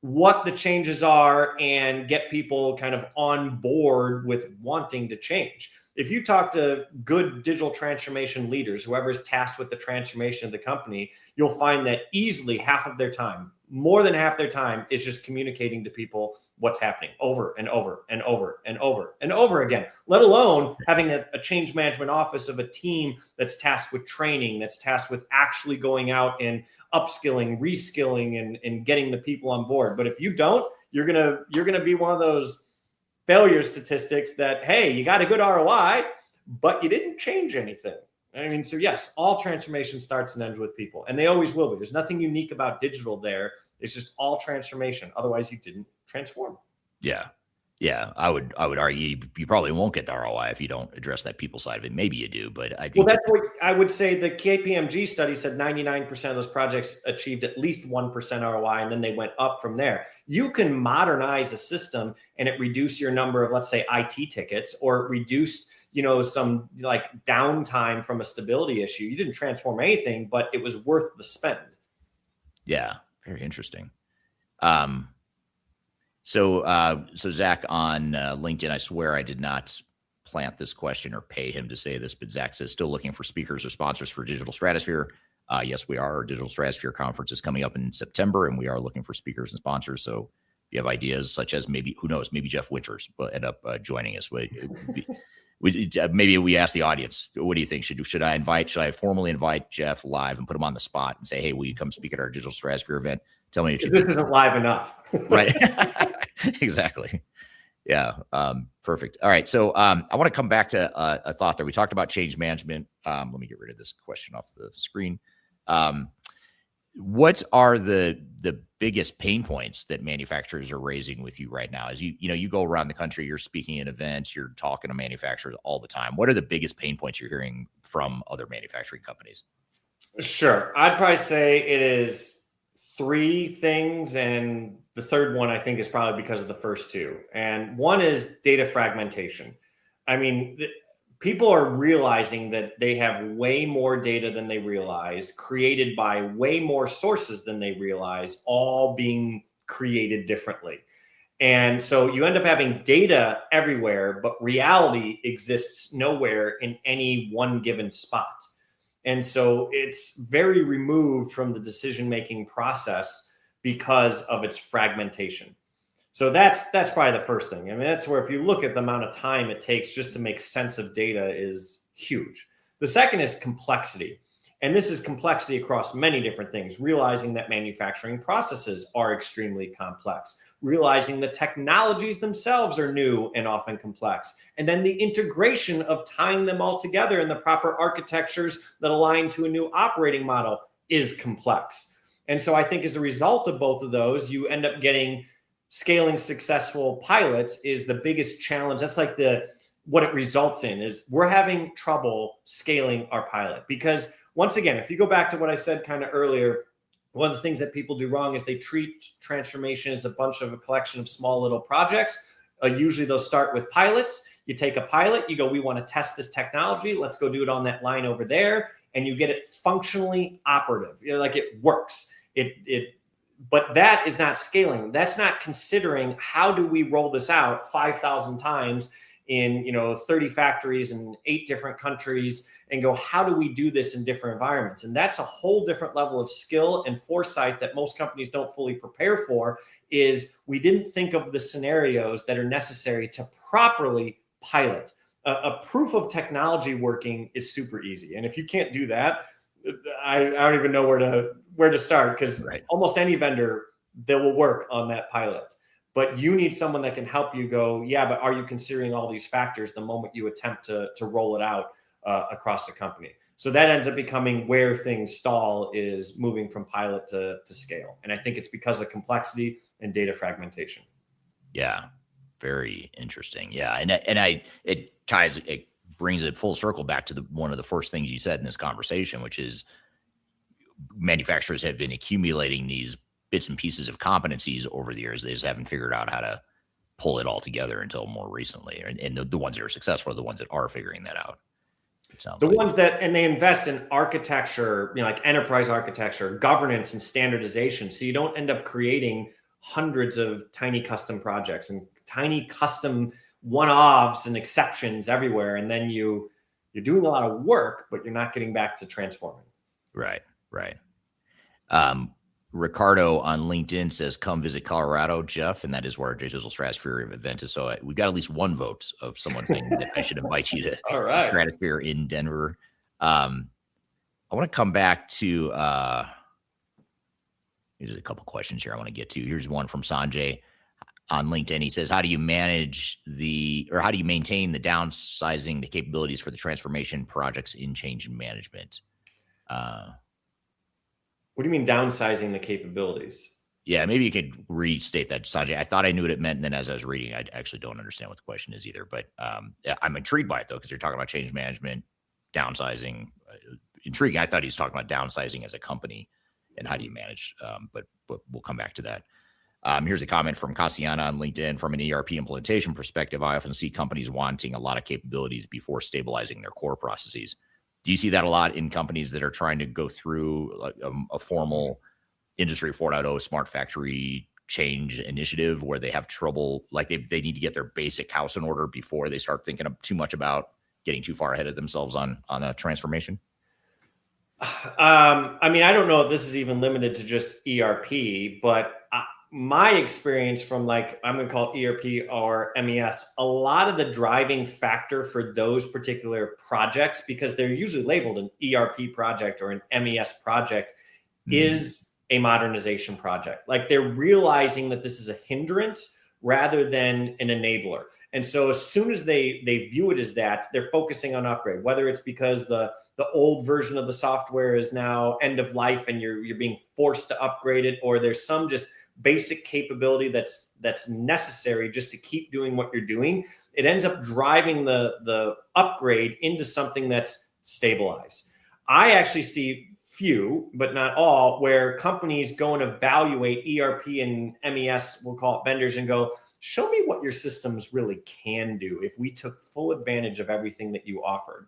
what the changes are and get people kind of on board with wanting to change. If you talk to good digital transformation leaders, whoever is tasked with the transformation of the company, you'll find that easily half of their time, more than half their time, is just communicating to people what's happening over and over and over and over and over again, let alone having a change management office of a team that's tasked with training, that's tasked with actually going out and upskilling, reskilling, and getting the people on board. But if you don't, you're gonna be one of those failure statistics that, hey, you got a good ROI, but you didn't change anything. I mean, so yes, all transformation starts and ends with people, and they always will be. There's nothing unique about digital there. It's just all transformation. Otherwise, you didn't transform. Yeah. I would argue you probably won't get the ROI if you don't address that people side of it. Maybe you do, but I think. Well, that's what I would say. The KPMG study said 99% of those projects achieved at least 1% ROI, and then they went up from there. You can modernize a system and it reduce your number of, let's say, IT tickets, or reduce, some like downtime from a stability issue. You didn't transform anything, but it was worth the spend. Yeah, very interesting. So Zach on LinkedIn, I swear I did not plant this question or pay him to say this, but Zach says, still looking for speakers or sponsors for Digital Stratosphere. Yes, we are. Our Digital Stratosphere conference is coming up in September, and we are looking for speakers and sponsors. So if you have ideas such as maybe, who knows, maybe Jeff Winters will end up joining us. Maybe we ask the audience, what do you think? Should I formally invite Jeff live and put him on the spot and say, hey, will you come speak at our Digital Stratosphere event? Tell me if this isn't live enough. Right. Exactly. Yeah. Perfect. All right. So I want to come back to a thought there. We talked about change management. Let me get rid of this question off the screen. What are the biggest pain points that manufacturers are raising with you right now? As you go around the country, you're speaking at events, you're talking to manufacturers all the time. What are the biggest pain points you're hearing from other manufacturing companies? Sure. I'd probably say it is three things, and the third one I think is probably because of the first two. And one is data fragmentation. I mean, people are realizing that they have way more data than they realize, created by way more sources than they realize, all being created differently. And so you end up having data everywhere, but reality exists nowhere in any one given spot. And so it's very removed from the decision-making process because of its fragmentation. So that's probably the first thing. I mean, that's where if you look at the amount of time it takes just to make sense of data is huge. The second is complexity. And this is complexity across many different things, realizing that manufacturing processes are extremely complex, realizing the technologies themselves are new and often complex, and then the integration of tying them all together in the proper architectures that align to a new operating model is complex. And so I think as a result of both of those, you end up getting scaling successful pilots is the biggest challenge. That's like what it results in is we're having trouble scaling our pilot because once again, if you go back to what I said kind of earlier, one of the things that people do wrong is they treat transformation as a collection of small little projects. Usually they'll start with pilots. You take a pilot, you go, we want to test this technology. Let's go do it on that line over there. And you get it functionally operative. Like it works. But that is not scaling. That's not considering how do we roll this out 5,000 times in 30 factories in 8 different countries and go, how do we do this in different environments? And that's a whole different level of skill and foresight that most companies don't fully prepare for. Is we didn't think of the scenarios that are necessary to properly pilot. A proof of technology working is super easy. And if you can't do that, I don't even know where to start because almost any vendor, they will work on that pilot. But you need someone that can help you go, yeah, but are you considering all these factors the moment you attempt to roll it out across the company? So that ends up becoming where things stall, is moving from pilot to scale. And I think it's because of complexity and data fragmentation. Yeah, very interesting. Yeah, and it brings it full circle back to one of the first things you said in this conversation, which is manufacturers have been accumulating these bits and pieces of competencies over the years. They just haven't figured out how to pull it all together until more recently. And the ones that are successful are the ones that are figuring that out. Ones that, and they invest in architecture, like enterprise architecture, governance, and standardization. So you don't end up creating hundreds of tiny custom projects and tiny custom one-offs and exceptions everywhere. And then you're doing a lot of work, but you're not getting back to transforming. Right. Ricardo on LinkedIn says, come visit Colorado, Jeff. And that is where our Digital Stratosphere event is. So we've got at least one vote of someone saying that I should invite you to Stratosphere in Denver. I want to come back to, here's a couple questions here I want to get to. Here's one from Sanjay on LinkedIn. He says, how do you maintain the downsizing the capabilities for the transformation projects in change management? What do you mean downsizing the capabilities? Yeah, maybe you could restate that, Sanjay. I thought I knew what it meant, and then as I was reading, I actually don't understand what the question is either. But I'm intrigued by it, though, because you're talking about change management, downsizing. Intriguing. I thought he was talking about downsizing as a company and how do you manage, but we'll come back to that. Here's a comment from Cassiana on LinkedIn. From an ERP implementation perspective, I often see companies wanting a lot of capabilities before stabilizing their core processes. Do you see that a lot in companies that are trying to go through a formal Industry 4.0 smart factory change initiative where they have trouble, like they need to get their basic house in order before they start thinking too much about getting too far ahead of themselves on a transformation? I mean, I don't know if this is even limited to just ERP, but my experience from I'm going to call it ERP or MES, a lot of the driving factor for those particular projects, because they're usually labeled an ERP project or an MES project, is a modernization project. Like they're realizing that this is a hindrance rather than an enabler. And so as soon as they view it as that, they're focusing on upgrade, whether it's because the old version of the software is now end of life and you're being forced to upgrade it, or there's some just basic capability that's necessary just to keep doing what you're doing. It ends up driving the upgrade into something that's stabilized. I actually see few, but not all, where companies go and evaluate ERP and MES, we'll call it vendors, and go, show me what your systems really can do if we took full advantage of everything that you offered.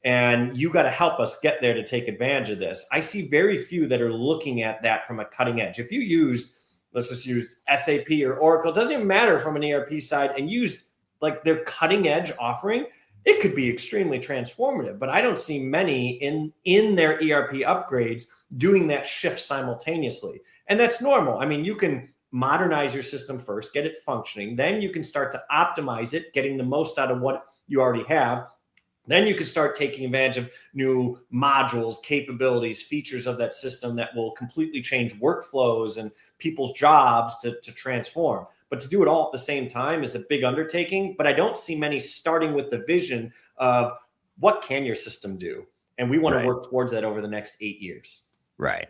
And you got to help us get there to take advantage of this. I see very few that are looking at that from a cutting edge. If you use, let's just use SAP or Oracle, it doesn't even matter from an ERP side, and use like their cutting edge offering, it could be extremely transformative. But I don't see many in their ERP upgrades doing that shift simultaneously. And that's normal. I mean, you can modernize your system first, get it functioning. Then you can start to optimize it, getting the most out of what you already have. Then you can start taking advantage of new modules, capabilities, features of that system that will completely change workflows and people's jobs to transform. But to do it all at the same time is a big undertaking. But I don't see many starting with the vision of what can your system do? And we want to work towards that over the next 8 years. Right.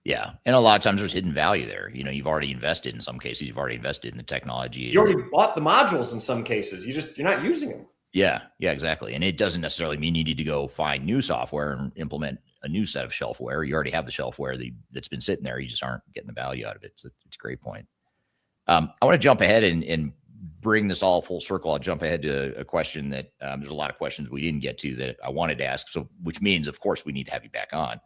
Yeah. And a lot of times there's hidden value there. You know, you've already invested in some cases. You've already invested in the technology. You already bought the modules in some cases. You're not using them. Yeah, exactly. And it doesn't necessarily mean you need to go find new software and implement a new set of shelfware. You already have the shelfware that's been sitting there. You just aren't getting the value out of it. So it's a great point. I want to jump ahead and bring this all full circle. I'll jump ahead to a question that there's a lot of questions we didn't get to that I wanted to ask. So, which means, of course, we need to have you back on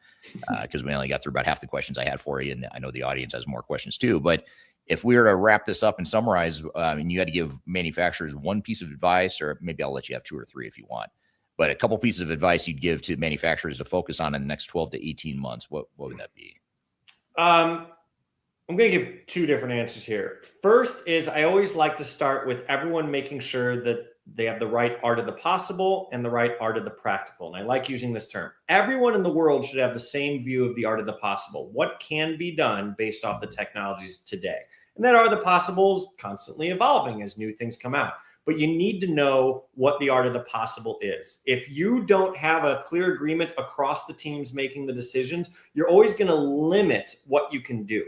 because we only got through about half the questions I had for you. And I know the audience has more questions too. But if we were to wrap this up and summarize, and you had to give manufacturers one piece of advice, or maybe I'll let you have 2 or 3 if you want, but a couple pieces of advice you'd give to manufacturers to focus on in the next 12 to 18 months, what would that be? I'm going to give 2 different answers here. First is I always like to start with everyone making sure that they have the right art of the possible and the right art of the practical. And I like using this term. Everyone in the world should have the same view of the art of the possible. What can be done based off the technologies today? And that art of the possible is constantly evolving as new things come out. But you need to know what the art of the possible is. If you don't have a clear agreement across the teams making the decisions, you're always going to limit what you can do.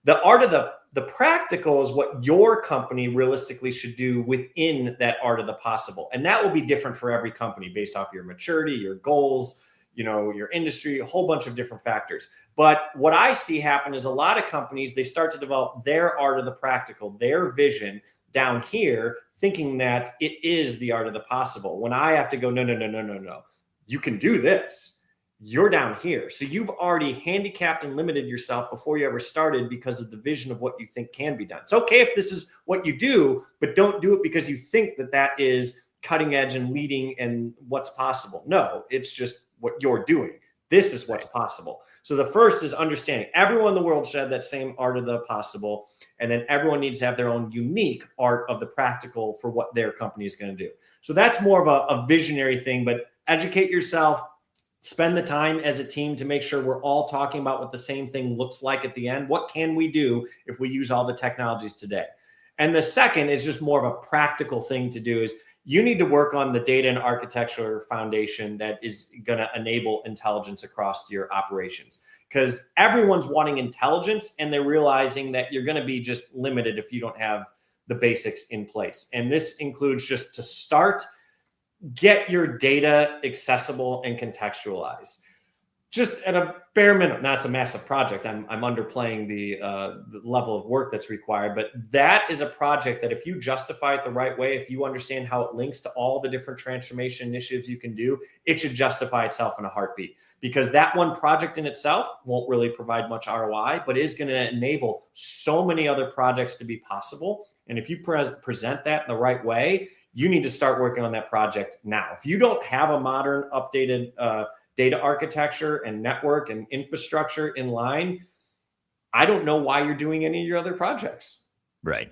The art of the practical is what your company realistically should do within that art of the possible. And that will be different for every company based off your maturity, your goals, your industry, a whole bunch of different factors. But what I see happen is a lot of companies, they start to develop their art of the practical, their vision down here, thinking that it is the art of the possible. When I have to go, no. You can do this. You're down here. So you've already handicapped and limited yourself before you ever started because of the vision of what you think can be done. It's okay if this is what you do, but don't do it because you think that is cutting edge and leading and what's possible. No, it's just what you're doing. This is what's possible. So the first is understanding everyone in the world should have that same art of the possible. And then everyone needs to have their own unique art of the practical for what their company is going to do. So that's more of a visionary thing, but educate yourself, spend the time as a team to make sure we're all talking about what the same thing looks like at the end. What can we do if we use all the technologies today? And the second is just more of a practical thing to do is you need to work on the data and architecture foundation that is going to enable intelligence across your operations. Because everyone's wanting intelligence and they're realizing that you're going to be just limited if you don't have the basics in place. And this includes just to start, get your data accessible and contextualized. Just at a bare minimum. Now it's a massive project. I'm underplaying the level of work that's required, but that is a project that if you justify it the right way, if you understand how it links to all the different transformation initiatives you can do, it should justify itself in a heartbeat. Because that one project in itself won't really provide much ROI, but is going to enable so many other projects to be possible. And if you present that in the right way, you need to start working on that project now. If you don't have a modern, updated data architecture and network and infrastructure in line, I don't know why you're doing any of your other projects. Right.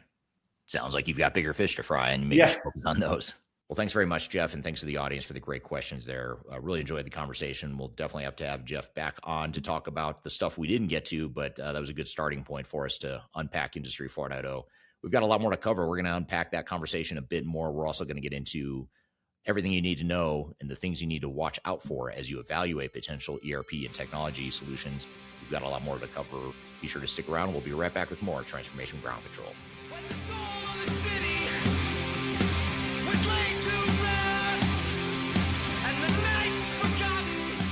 Sounds like you've got bigger fish to fry and maybe focus on those. Well, thanks very much, Jeff, and thanks to the audience for the great questions there. I really enjoyed the conversation. We'll definitely have to have Jeff back on to talk about the stuff we didn't get to, but that was a good starting point for us to unpack Industry 4.0. We've got a lot more to cover. We're going to unpack that conversation a bit more. We're also going to get into everything you need to know and the things you need to watch out for as you evaluate potential ERP and technology solutions. We've got a lot more to cover. Be sure to stick around. We'll be right back with more Transformation Ground Control. When the soul of the city was laid to rest, and the night's forgotten.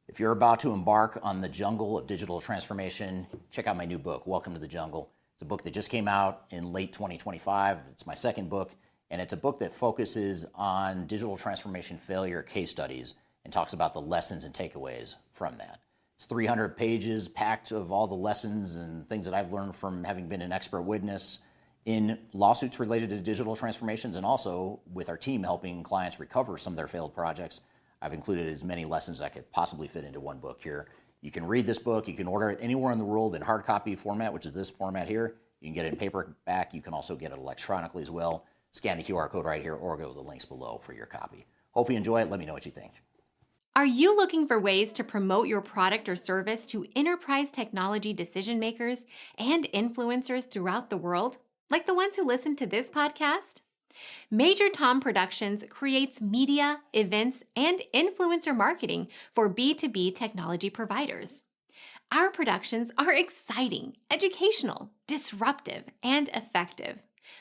If If you're about to embark on the jungle of digital transformation, check out my new book, Welcome to the Jungle. It's a book that just came out in late 2025. It's my second book, and it's a book that focuses on digital transformation failure case studies and talks about the lessons and takeaways from that. It's 300 pages packed of all the lessons and things that I've learned from having been an expert witness in lawsuits related to digital transformations, and also with our team helping clients recover some of their failed projects. I've included as many lessons as I could possibly fit into one book here. You can read this book. You can order it anywhere in the world in hard copy format, which is this format here. You can get it in paperback. You can also get it electronically as well. Scan the QR code right here or go to the links below for your copy. Hope you enjoy it. Let me know what you think. Are you looking for ways to promote your product or service to enterprise technology decision makers and influencers throughout the world, like the ones who listen to this podcast? Major Tom Productions creates media, events, and influencer marketing for B2B technology providers. Our productions are exciting, educational, disruptive, and effective.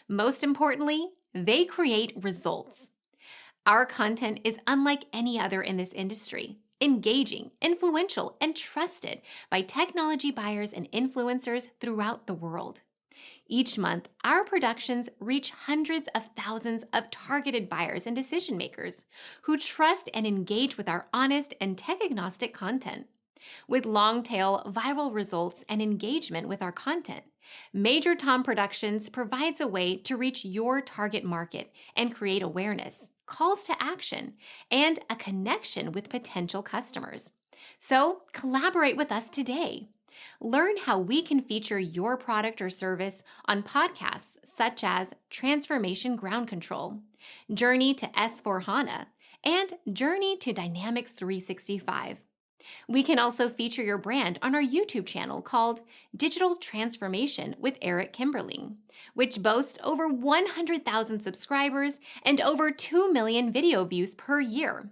Most importantly, they create results. Our content is unlike any other in this industry, engaging, influential, and trusted by technology buyers and influencers throughout the world. Each month, our productions reach hundreds of thousands of targeted buyers and decision makers who trust and engage with our honest and tech-agnostic content. With long-tail viral results and engagement with our content, Major Tom Productions provides a way to reach your target market and create awareness, calls to action, and a connection with potential customers. So collaborate with us today. Learn how we can feature your product or service on podcasts such as Transformation Ground Control, Journey to S/4HANA, and Journey to Dynamics 365. We can also feature your brand on our YouTube channel called Digital Transformation with Eric Kimberling, which boasts over 100,000 subscribers and over 2 million video views per year.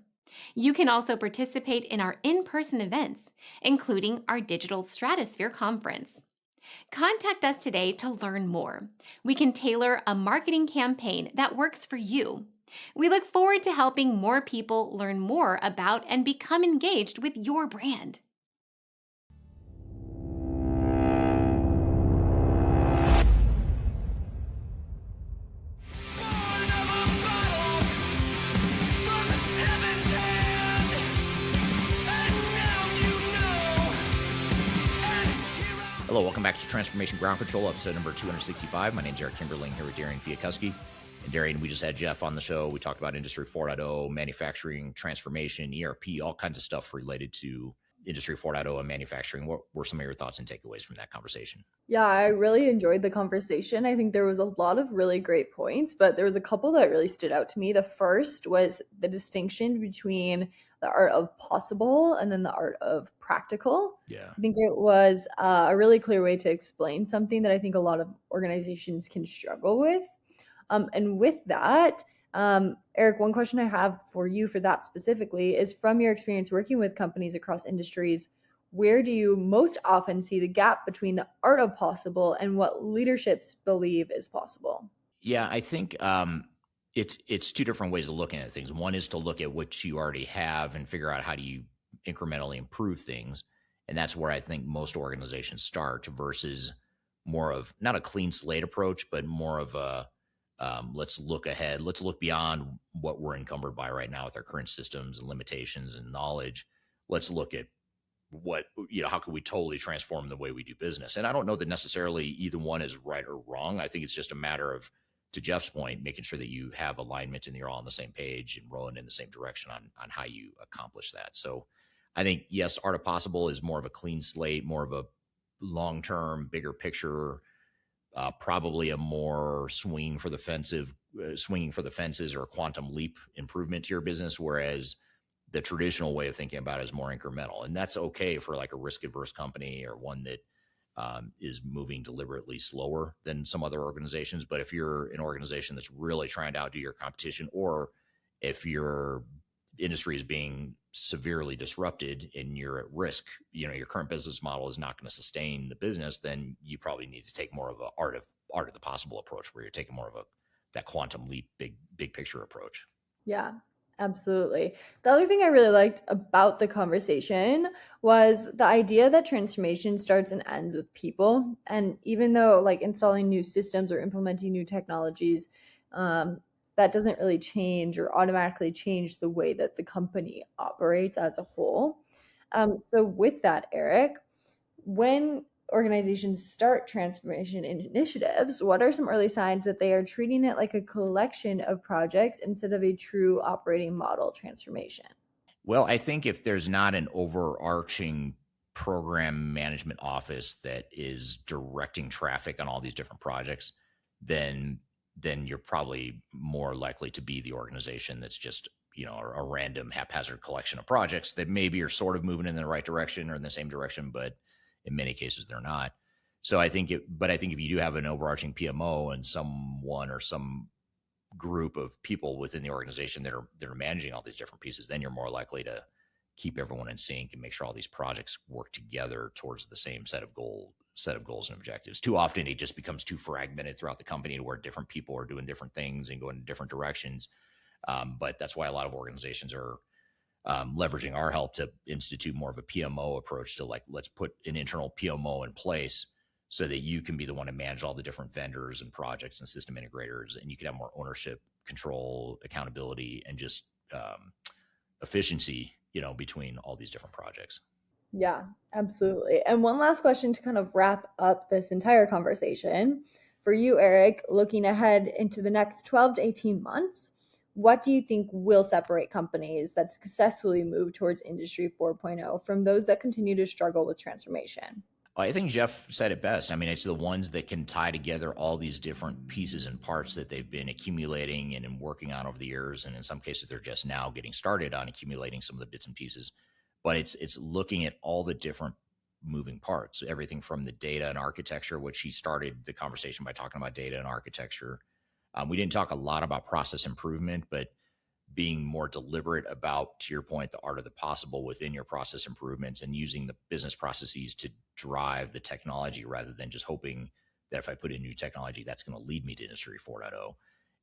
You can also participate in our in-person events, including our Digital Stratosphere Conference. Contact us today to learn more. We can tailor a marketing campaign that works for you. We look forward to helping more people learn more about and become engaged with your brand. Hello, welcome back to Transformation Ground Control, episode number 265. My name's Eric Kimberling here with Darian Chwialkowski. And Darian, we just had Jeff on the show. We talked about Industry 4.0, manufacturing, transformation, ERP, all kinds of stuff related to Industry 4.0 and manufacturing. What were some of your thoughts and takeaways from that conversation? Yeah, I really enjoyed the conversation. I think there was a lot of really great points, but there was a couple that really stood out to me. The first was the distinction between the art of possible and then the art of practical. Yeah. I think it was a really clear way to explain something that I think a lot of organizations can struggle with. And with that, Eric, one question I have for you for that specifically is, from your experience working with companies across industries, where do you most often see the gap between the art of possible and what leaderships believe is possible? Yeah, I think it's two different ways of looking at things. One is to look at what you already have and figure out how do you incrementally improve things. And that's where I think most organizations start, versus more of not a clean slate approach, but more of a let's look ahead. Let's look beyond what we're encumbered by right now with our current systems and limitations and knowledge. Let's look at how can we totally transform the way we do business? And I don't know that necessarily either one is right or wrong. I think it's just a matter of, to Jeff's point, making sure that you have alignment and you're all on the same page and rolling in the same direction on how you accomplish that. So I think, yes, art of possible is more of a clean slate, more of a long-term, bigger picture, probably a more swinging for the fences or a quantum leap improvement to your business. Whereas the traditional way of thinking about it is more incremental. And that's okay for like a risk averse company or one that is moving deliberately slower than some other organizations. But if you're an organization that's really trying to outdo your competition, or if your industry is being severely disrupted and you're at risk, your current business model is not going to sustain the business, then you probably need to take more of a art of the possible approach, where you're taking more of that quantum leap, big picture approach. Yeah. Absolutely. The other thing I really liked about the conversation was the idea that transformation starts and ends with people. And even though like installing new systems or implementing new technologies, that doesn't really change or automatically change the way that the company operates as a whole. So with that, Eric, when organizations start transformation initiatives, what are some early signs that they are treating it like a collection of projects instead of a true operating model transformation? Well, I think if there's not an overarching program management office that is directing traffic on all these different projects, then you're probably more likely to be the organization that's just, a random haphazard collection of projects that maybe are sort of moving in the right direction or in the same direction, but in many cases they're not. So I think if you do have an overarching PMO and someone or some group of people within the organization that are managing all these different pieces, then you're more likely to keep everyone in sync and make sure all these projects work together towards the same set of goals and objectives. Too often it just becomes too fragmented throughout the company to where different people are doing different things and going in different directions. But that's why a lot of organizations are leveraging our help to institute more of a PMO approach to like, let's put an internal PMO in place so that you can be the one to manage all the different vendors and projects and system integrators, and you can have more ownership, control, accountability, and just efficiency, between all these different projects. Yeah, absolutely. And one last question to kind of wrap up this entire conversation. For you, Eric, looking ahead into the next 12 to 18 months, what do you think will separate companies that successfully move towards Industry 4.0 from those that continue to struggle with transformation? I think Jeff said it best. I mean, it's the ones that can tie together all these different pieces and parts that they've been accumulating and working on over the years. And in some cases, they're just now getting started on accumulating some of the bits and pieces. But it's looking at all the different moving parts, everything from the data and architecture, which he started the conversation by talking about data and architecture. We didn't talk a lot about process improvement, but being more deliberate about, to your point, the art of the possible within your process improvements and using the business processes to drive the technology rather than just hoping that if I put in new technology, that's going to lead me to Industry 4.0.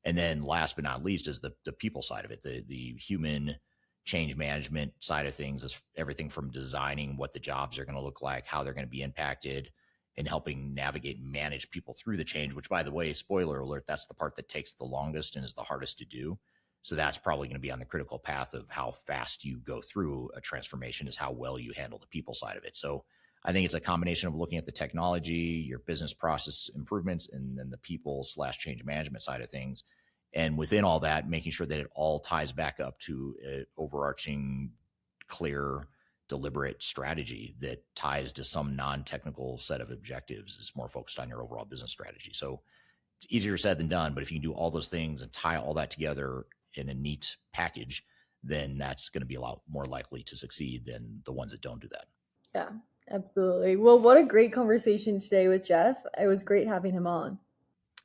And then last but not least is the people side of it, the human change management side of things, is everything from designing what the jobs are going to look like, how they're going to be impacted, and helping navigate and manage people through the change, which, by the way, spoiler alert, that's the part that takes the longest and is the hardest to do. So that's probably going to be on the critical path of how fast you go through a transformation, is how well you handle the people side of it. So I think it's a combination of looking at the technology, your business process improvements, and then the people/change management side of things. And within all that, making sure that it all ties back up to an overarching, clear, deliberate strategy that ties to some non-technical set of objectives. It's more focused on your overall business strategy. So it's easier said than done, but if you can do all those things and tie all that together in a neat package, then that's going to be a lot more likely to succeed than the ones that don't do that. Yeah, absolutely. Well, what a great conversation today with Jeff. It was great having him on.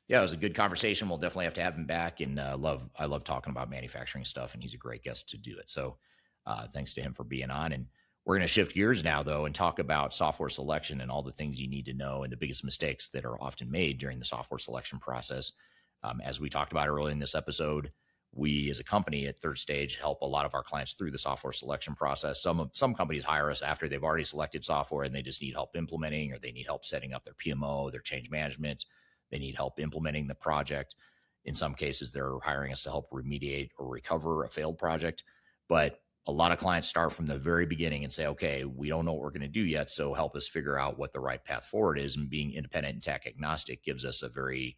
Yeah, it was a good conversation. We'll definitely have to have him back. And I love talking about manufacturing stuff, and he's a great guest to do it. So thanks to him for being on. And we're going to shift gears now, though, and talk about software selection and all the things you need to know and the biggest mistakes that are often made during the software selection process. As we talked about earlier in this episode, we as a company at Third Stage help a lot of our clients through the software selection process. Some companies hire us after they've already selected software and they just need help implementing, or they need help setting up their PMO, their change management. They need help implementing the project. In some cases, they're hiring us to help remediate or recover a failed project. But a lot of clients start from the very beginning and say, okay, we don't know what we're going to do yet, so help us figure out what the right path forward is. And being independent and tech agnostic gives us a very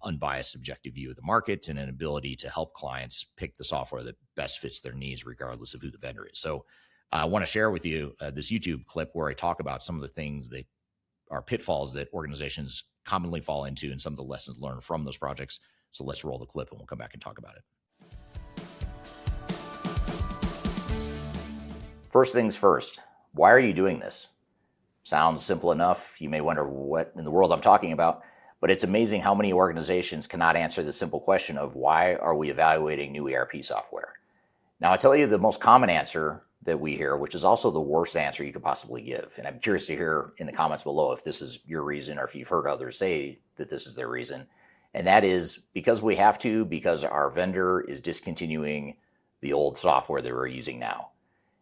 unbiased, objective view of the market and an ability to help clients pick the software that best fits their needs, regardless of who the vendor is. So I want to share with you this YouTube clip where I talk about some of the things that are pitfalls that organizations commonly fall into and some of the lessons learned from those projects. So let's roll the clip and we'll come back and talk about it. First things first, why are you doing this? Sounds simple enough. You may wonder what in the world I'm talking about, but it's amazing how many organizations cannot answer the simple question of why are we evaluating new ERP software? Now, I'll tell you the most common answer that we hear, which is also the worst answer you could possibly give. And I'm curious to hear in the comments below if this is your reason or if you've heard others say that this is their reason. And that is because we have to, because our vendor is discontinuing the old software that we're using now.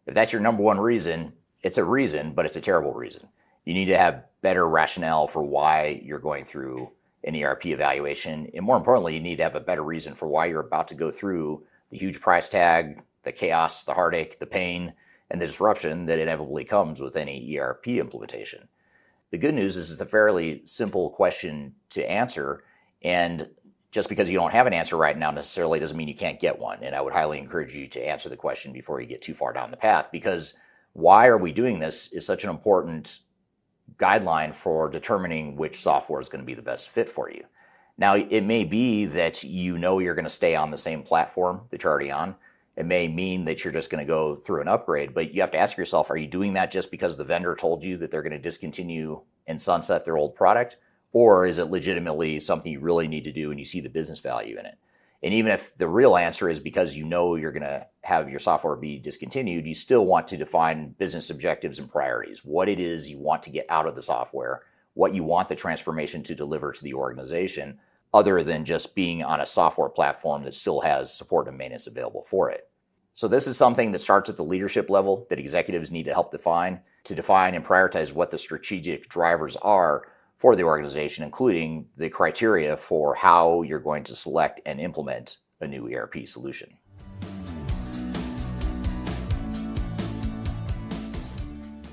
If that's your number one reason, it's a reason, but it's a terrible reason. You need to have better rationale for why you're going through an ERP evaluation. And more importantly, you need to have a better reason for why you're about to go through the huge price tag, the chaos, the heartache, the pain, and the disruption that inevitably comes with any ERP implementation. The good news is it's a fairly simple question to answer, and just because you don't have an answer right now necessarily doesn't mean you can't get one. And I would highly encourage you to answer the question before you get too far down the path, because why are we doing this is such an important guideline for determining which software is going to be the best fit for you. Now, it may be that you know you're going to stay on the same platform that you're already on. It may mean that you're just going to go through an upgrade, but you have to ask yourself, are you doing that just because the vendor told you that they're going to discontinue and sunset their old product? Or is it legitimately something you really need to do and you see the business value in it? And even if the real answer is because you know you're going to have your software be discontinued, you still want to define business objectives and priorities, what it is you want to get out of the software, what you want the transformation to deliver to the organization, other than just being on a software platform that still has support and maintenance available for it. So this is something that starts at the leadership level that executives need to help define and prioritize what the strategic drivers are for the organization, including the criteria for how you're going to select and implement a new ERP solution.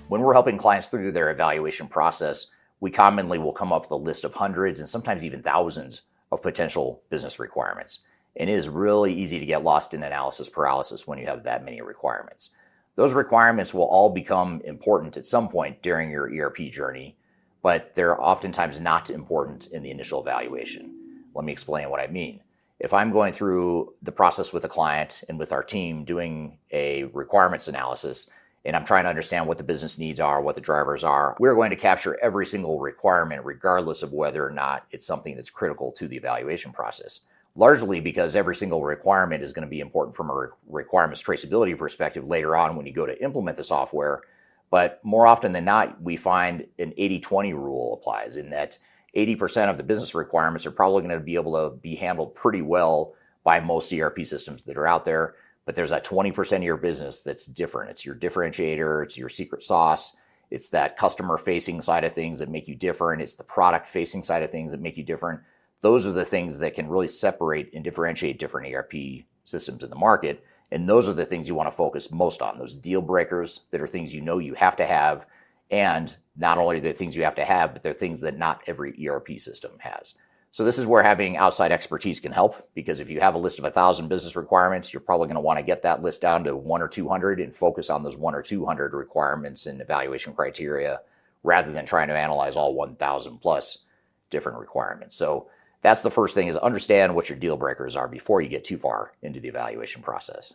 When we're helping clients through their evaluation process, we commonly will come up with a list of hundreds and sometimes even thousands of potential business requirements. And it is really easy to get lost in analysis paralysis when you have that many requirements. Those requirements will all become important at some point during your ERP journey, but they're oftentimes not important in the initial evaluation. Let me explain what I mean. If I'm going through the process with a client and with our team doing a requirements analysis, and I'm trying to understand what the business needs are, what the drivers are, we're going to capture every single requirement regardless of whether or not it's something that's critical to the evaluation process. Largely because every single requirement is going to be important from a requirements traceability perspective later on when you go to implement the software. But more often than not, we find an 80-20 rule applies in that 80% of the business requirements are probably going to be able to be handled pretty well by most ERP systems that are out there. But there's that 20% of your business that's different. It's your differentiator. It's your secret sauce. It's that customer-facing side of things that make you different. It's the product-facing side of things that make you different. Those are the things that can really separate and differentiate different ERP systems in the market. And those are the things you want to focus most on, those deal breakers that are things you know you have to have. And not only are they things you have to have, but they're things that not every ERP system has. So this is where having outside expertise can help, because if you have a list of 1,000 business requirements, you're probably going to want to get that list down to 1 or 200 and focus on those 1 or 200 requirements and evaluation criteria rather than trying to analyze all 1,000 plus different requirements. So that's the first thing, is understand what your deal breakers are before you get too far into the evaluation process.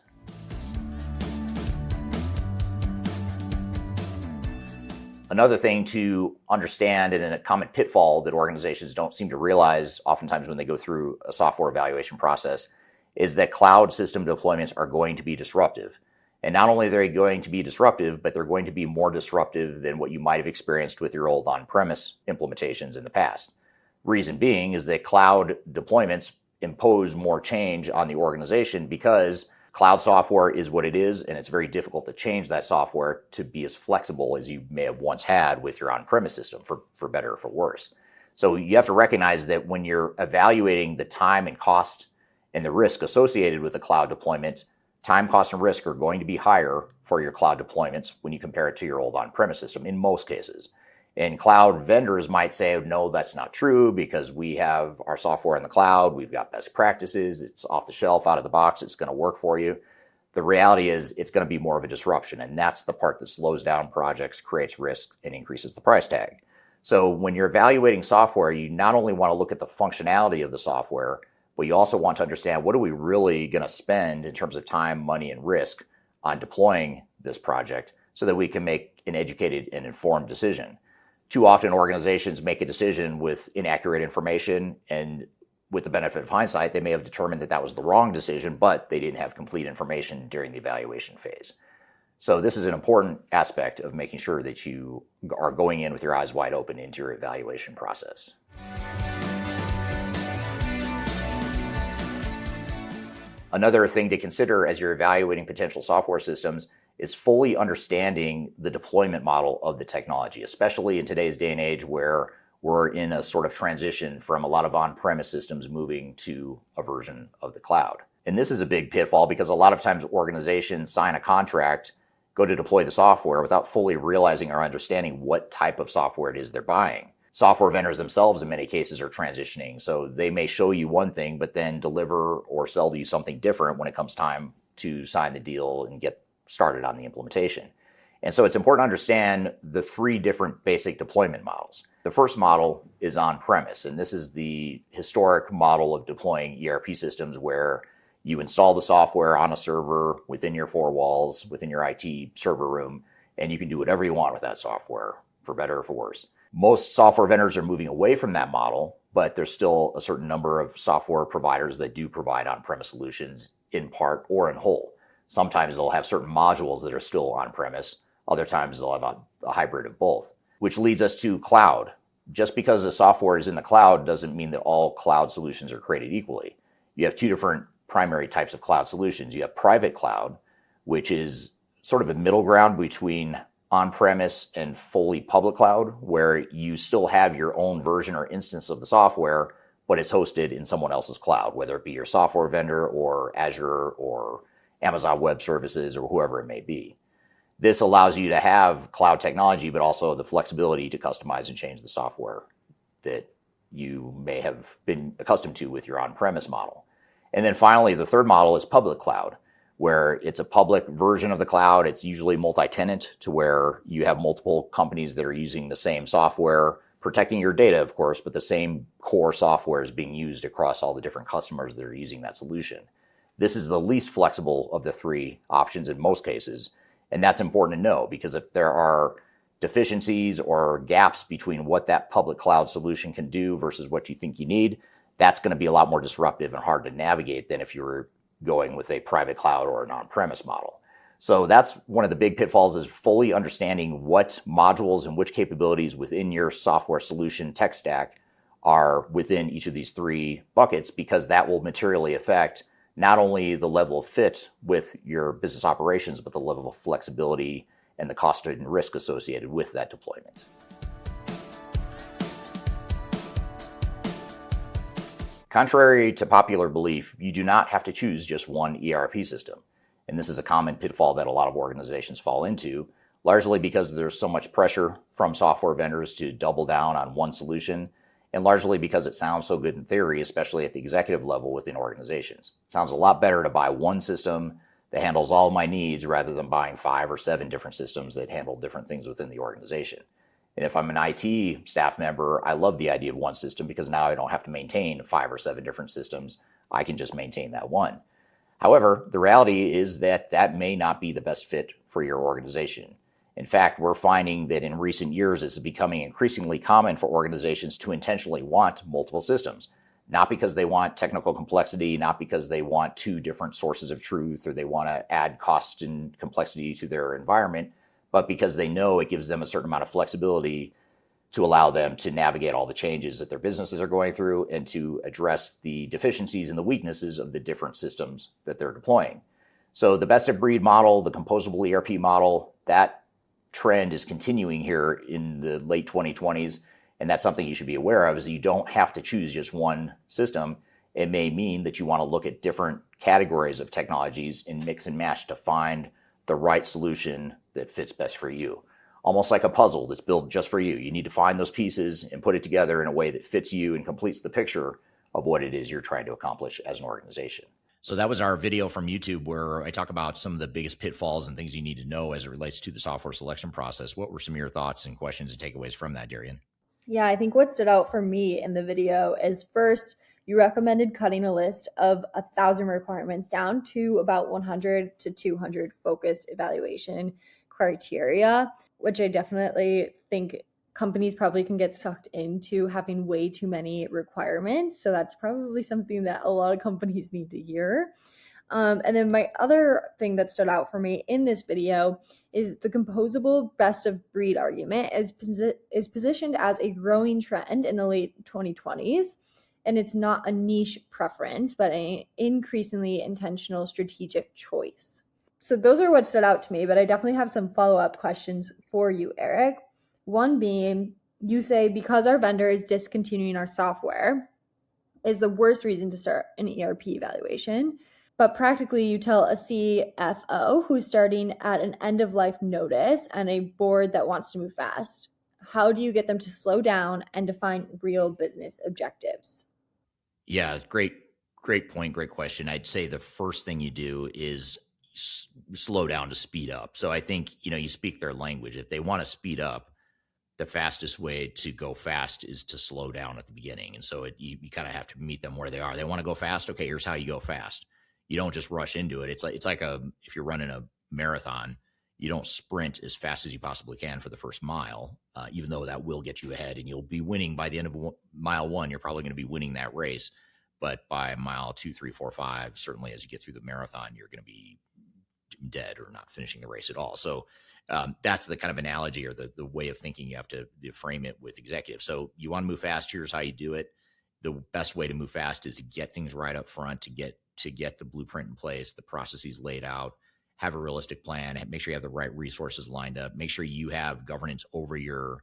Another thing to understand, and a common pitfall that organizations don't seem to realize oftentimes when they go through a software evaluation process, is that cloud system deployments are going to be disruptive. And not only are they going to be disruptive, but they're going to be more disruptive than what you might have experienced with your old on-premise implementations in the past. Reason being is that cloud deployments impose more change on the organization because cloud software is what it is, and it's very difficult to change that software to be as flexible as you may have once had with your on-premise system, for better or for worse. So you have to recognize that when you're evaluating the time and cost and the risk associated with the cloud deployment, time, cost, and risk are going to be higher for your cloud deployments when you compare it to your old on-premise system in most cases. And cloud vendors might say, no, that's not true because we have our software in the cloud. We've got best practices. It's off the shelf, out of the box. It's going to work for you. The reality is it's going to be more of a disruption. And that's the part that slows down projects, creates risk, and increases the price tag. So when you're evaluating software, you not only want to look at the functionality of the software, but you also want to understand what are we really going to spend in terms of time, money, and risk on deploying this project so that we can make an educated and informed decision. Too often organizations make a decision with inaccurate information, and with the benefit of hindsight, they may have determined that that was the wrong decision, but they didn't have complete information during the evaluation phase. So this is an important aspect of making sure that you are going in with your eyes wide open into your evaluation process. Another thing to consider as you're evaluating potential software systems is fully understanding the deployment model of the technology, especially in today's day and age where we're in a sort of transition from a lot of on-premise systems moving to a version of the cloud. And this is a big pitfall because a lot of times organizations sign a contract, go to deploy the software without fully realizing or understanding what type of software it is they're buying. Software vendors themselves in many cases are transitioning. So they may show you one thing, but then deliver or sell to you something different when it comes time to sign the deal and get started on the implementation. And so it's important to understand the three different basic deployment models. The first model is on-premise, and this is the historic model of deploying ERP systems where you install the software on a server within your four walls, within your IT server room, and you can do whatever you want with that software, for better or for worse. Most software vendors are moving away from that model, but there's still a certain number of software providers that do provide on-premise solutions in part or in whole. Sometimes they'll have certain modules that are still on-premise. Other times they'll have a hybrid of both, which leads us to cloud. Just because the software is in the cloud doesn't mean that all cloud solutions are created equally. You have two different primary types of cloud solutions. You have private cloud, which is sort of a middle ground between on-premise and fully public cloud, where you still have your own version or instance of the software, but it's hosted in someone else's cloud, whether it be your software vendor or Azure or Amazon Web Services or whoever it may be. This allows you to have cloud technology, but also the flexibility to customize and change the software that you may have been accustomed to with your on-premise model. And then finally, the third model is public cloud, where it's a public version of the cloud. It's usually multi-tenant, to where you have multiple companies that are using the same software, protecting your data, of course, but the same core software is being used across all the different customers that are using that solution. This is the least flexible of the three options in most cases. And that's important to know, because if there are deficiencies or gaps between what that public cloud solution can do versus what you think you need, that's going to be a lot more disruptive and hard to navigate than if you were going with a private cloud or an on-premise model. So that's one of the big pitfalls, is fully understanding what modules and which capabilities within your software solution tech stack are within each of these three buckets, because that will materially affect not only the level of fit with your business operations, but the level of flexibility and the cost and risk associated with that deployment. Contrary to popular belief, you do not have to choose just one ERP system. And this is a common pitfall that a lot of organizations fall into, largely because there's so much pressure from software vendors to double down on one solution, and largely because it sounds so good in theory, especially at the executive level within organizations. It sounds a lot better to buy one system that handles all of my needs rather than buying 5 or 7 different systems that handle different things within the organization. And if I'm an IT staff member, I love the idea of one system, because now I don't have to maintain 5 or 7 different systems. I can just maintain that one. However, the reality is that that may not be the best fit for your organization. In fact, we're finding that in recent years, it's becoming increasingly common for organizations to intentionally want multiple systems, not because they want technical complexity, not because they want 2 different sources of truth, or they want to add cost and complexity to their environment, but because they know it gives them a certain amount of flexibility to allow them to navigate all the changes that their businesses are going through and to address the deficiencies and the weaknesses of the different systems that they're deploying. So the best of breed model, the composable ERP model, that trend is continuing here in the late 2020s. And that's something you should be aware of, is you don't have to choose just one system. It may mean that you want to look at different categories of technologies and mix and match to find the right solution that fits best for you. Almost like a puzzle that's built just for you. You need to find those pieces and put it together in a way that fits you and completes the picture of what it is you're trying to accomplish as an organization. So that was our video from YouTube, where I talk about some of the biggest pitfalls and things you need to know as it relates to the software selection process. What were some of your thoughts and questions and takeaways from that, Darian? Yeah, I think what stood out for me in the video is, first, you recommended cutting a list of 1,000 requirements down to about 100 to 200 focused evaluation criteria, which I definitely think companies probably can get sucked into having way too many requirements. So that's probably something that a lot of companies need to hear. And then my other thing that stood out for me in this video is the composable best of breed argument is positioned as a growing trend in the late 2020s. and it's not a niche preference, but an increasingly intentional strategic choice. So those are what stood out to me, but I definitely have some follow-up questions for you, Eric. One being, you say because our vendor is discontinuing our software is the worst reason to start an ERP evaluation. But practically, you tell a CFO who's starting at an end-of-life notice and a board that wants to move fast. How do you get them to slow down and define real business objectives? Yeah, great point, great question. I'd say the first thing you do is slow down to speed up. So I think, you speak their language. If they want to speed up, the fastest way to go fast is to slow down at the beginning. And so you kind of have to meet them where they are. They want to go fast. Okay, here's how you go fast. You don't just rush into it. It's like if you're running a marathon, you don't sprint as fast as you possibly can for the first mile, even though that will get you ahead and you'll be winning by the end of mile 1. You're probably going to be winning that race. But by mile 2, 3, 4, 5, certainly as you get through the marathon, you're going to be dead or not finishing the race at all. So that's the kind of analogy or the way of thinking you have to frame it with executives. So you want to move fast. Here's how you do it. The best way to move fast is to get things right up front, to get the blueprint in place, the processes laid out, have a realistic plan, and make sure you have the right resources lined up. Make sure you have governance over your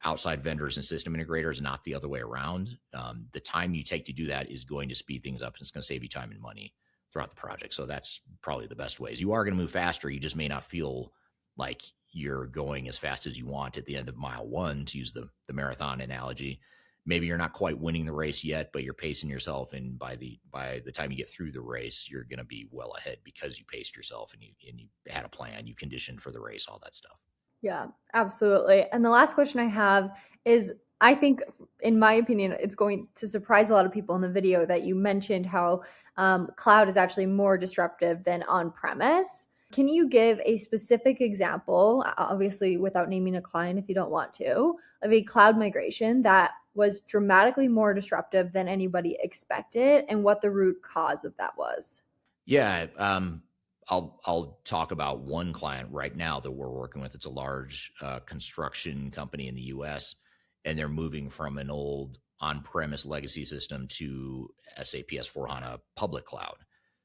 outside vendors and system integrators, not the other way around. The time you take to do that is going to speed things up, and it's going to save you time and money throughout the project. So that's probably the best ways. You are going to move faster. You just may not feel like you're going as fast as you want at the end of mile 1, to use the marathon analogy. Maybe you're not quite winning the race yet, but you're pacing yourself. And by the time you get through the race, you're going to be well ahead because you paced yourself and you had a plan, you conditioned for the race, all that stuff. Yeah, absolutely. And the last question I have is, I think, in my opinion, it's going to surprise a lot of people in the video that you mentioned how cloud is actually more disruptive than on-premise. Can you give a specific example, obviously without naming a client if you don't want to, of a cloud migration that was dramatically more disruptive than anybody expected and what the root cause of that was? Yeah, I'll talk about one client right now that we're working with. It's a large construction company in the US, and they're moving from an old on-premise legacy system to SAP S/4HANA public cloud.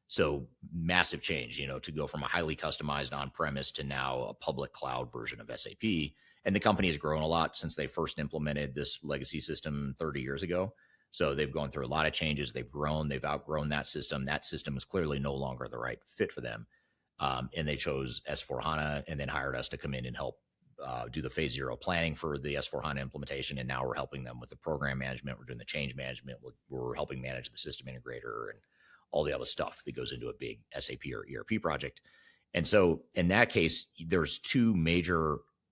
So massive change, to go from a highly customized on-premise to now a public cloud version of SAP. And the company has grown a lot since they first implemented this legacy system 30 years ago. So they've gone through a lot of changes. They've grown, they've outgrown that system. That system is clearly no longer the right fit for them. And they chose S/4HANA and then hired us to come in and help do the phase 0 planning for the S/4HANA implementation. And now we're helping them with the program management. We're doing the change management. We're helping manage the system integrator and all the other stuff that goes into a big SAP or ERP project. And so in that case,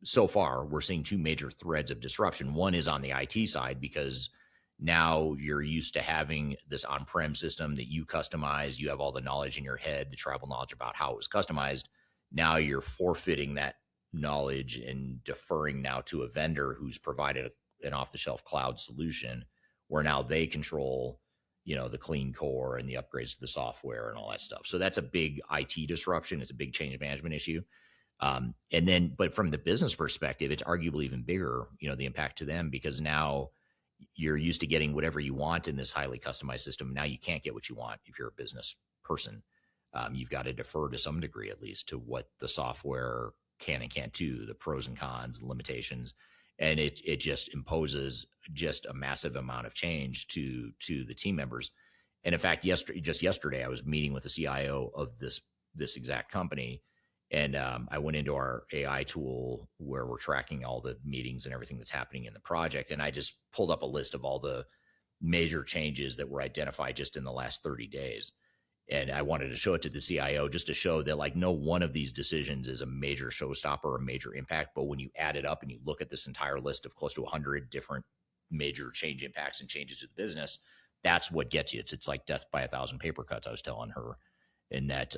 so far, we're seeing two major threads of disruption. One is on the IT side, because now you're used to having this on-prem system that you customize. You have all the knowledge in your head, the tribal knowledge about how it was customized. Now you're forfeiting that knowledge and deferring now to a vendor who's provided an off-the-shelf cloud solution where now they control the clean core and the upgrades to the software and all that stuff. So that's a big IT disruption. It's a big change management issue. But from the business perspective, it's arguably even bigger, the impact to them, because now you're used to getting whatever you want in this highly customized system. Now you can't get what you want if you're a business person. You've got to defer to some degree, at least, to what the software can and can't do, the pros and cons, the limitations. And it just imposes just a massive amount of change to the team members. And in fact, yesterday, I was meeting with the CIO of this exact company. And I went into our AI tool where we're tracking all the meetings and everything that's happening in the project. And I just pulled up a list of all the major changes that were identified just in the last 30 days. And I wanted to show it to the CIO just to show that no one of these decisions is a major showstopper or a major impact. But when you add it up and you look at this entire list of close to 100 different major change impacts and changes to the business, that's what gets you. It's like death by 1,000 paper cuts, I was telling her. And that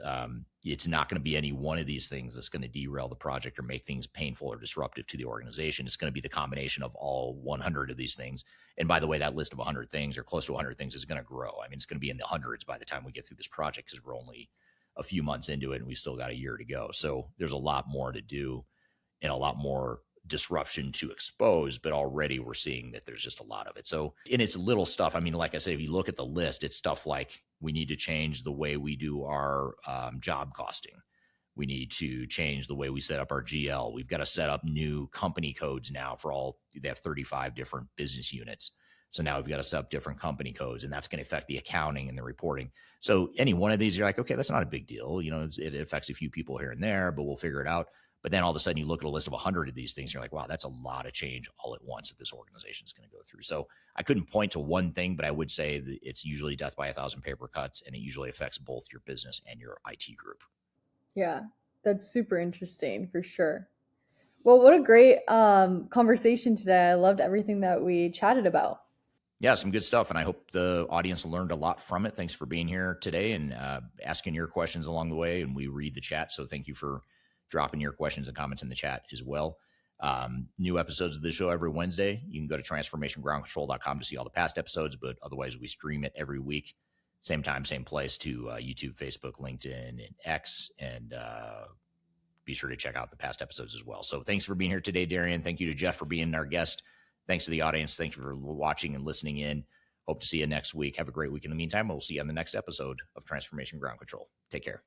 it's not going to be any one of these things that's going to derail the project or make things painful or disruptive to the organization. It's going to be the combination of all 100 of these things. And by the way, that list of 100 things or close to 100 things is going to grow. I mean, it's going to be in the hundreds by the time we get through this project, because we're only a few months into it and we've still got a year to go. So there's a lot more to do and a lot more disruption to expose, but already we're seeing that there's just a lot of it. So, and it's little stuff. I mean, like I said, if you look at the list, it's stuff like we need to change the way we do our job costing. We need to change the way we set up our GL. We've got to set up new company codes now for all, they have 35 different business units. So now we've got to set up different company codes, and that's going to affect the accounting and the reporting. So any one of these, you're like, okay, that's not a big deal. You know, it affects a few people here and there, but we'll figure it out. But then all of a sudden you look at a list of 100 of these things, you're like, wow, that's a lot of change all at once that this organization is going to go through. So I couldn't point to one thing, but I would say that it's usually death by 1,000 paper cuts, and it usually affects both your business and your IT group. Yeah, that's super interesting for sure. Well, what a great conversation today. I loved everything that we chatted about. Yeah, some good stuff. And I hope the audience learned a lot from it. Thanks for being here today and asking your questions along the way. And we read the chat. So thank you for dropping your questions and comments in the chat as well. New episodes of the show every Wednesday. You can go to transformationgroundcontrol.com to see all the past episodes, but otherwise we stream it every week. Same time, same place to YouTube, Facebook, LinkedIn, and X. And be sure to check out the past episodes as well. So thanks for being here today, Darian. Thank you to Jeff for being our guest. Thanks to the audience. Thank you for watching and listening in. Hope to see you next week. Have a great week in the meantime. We'll see you on the next episode of Transformation Ground Control. Take care.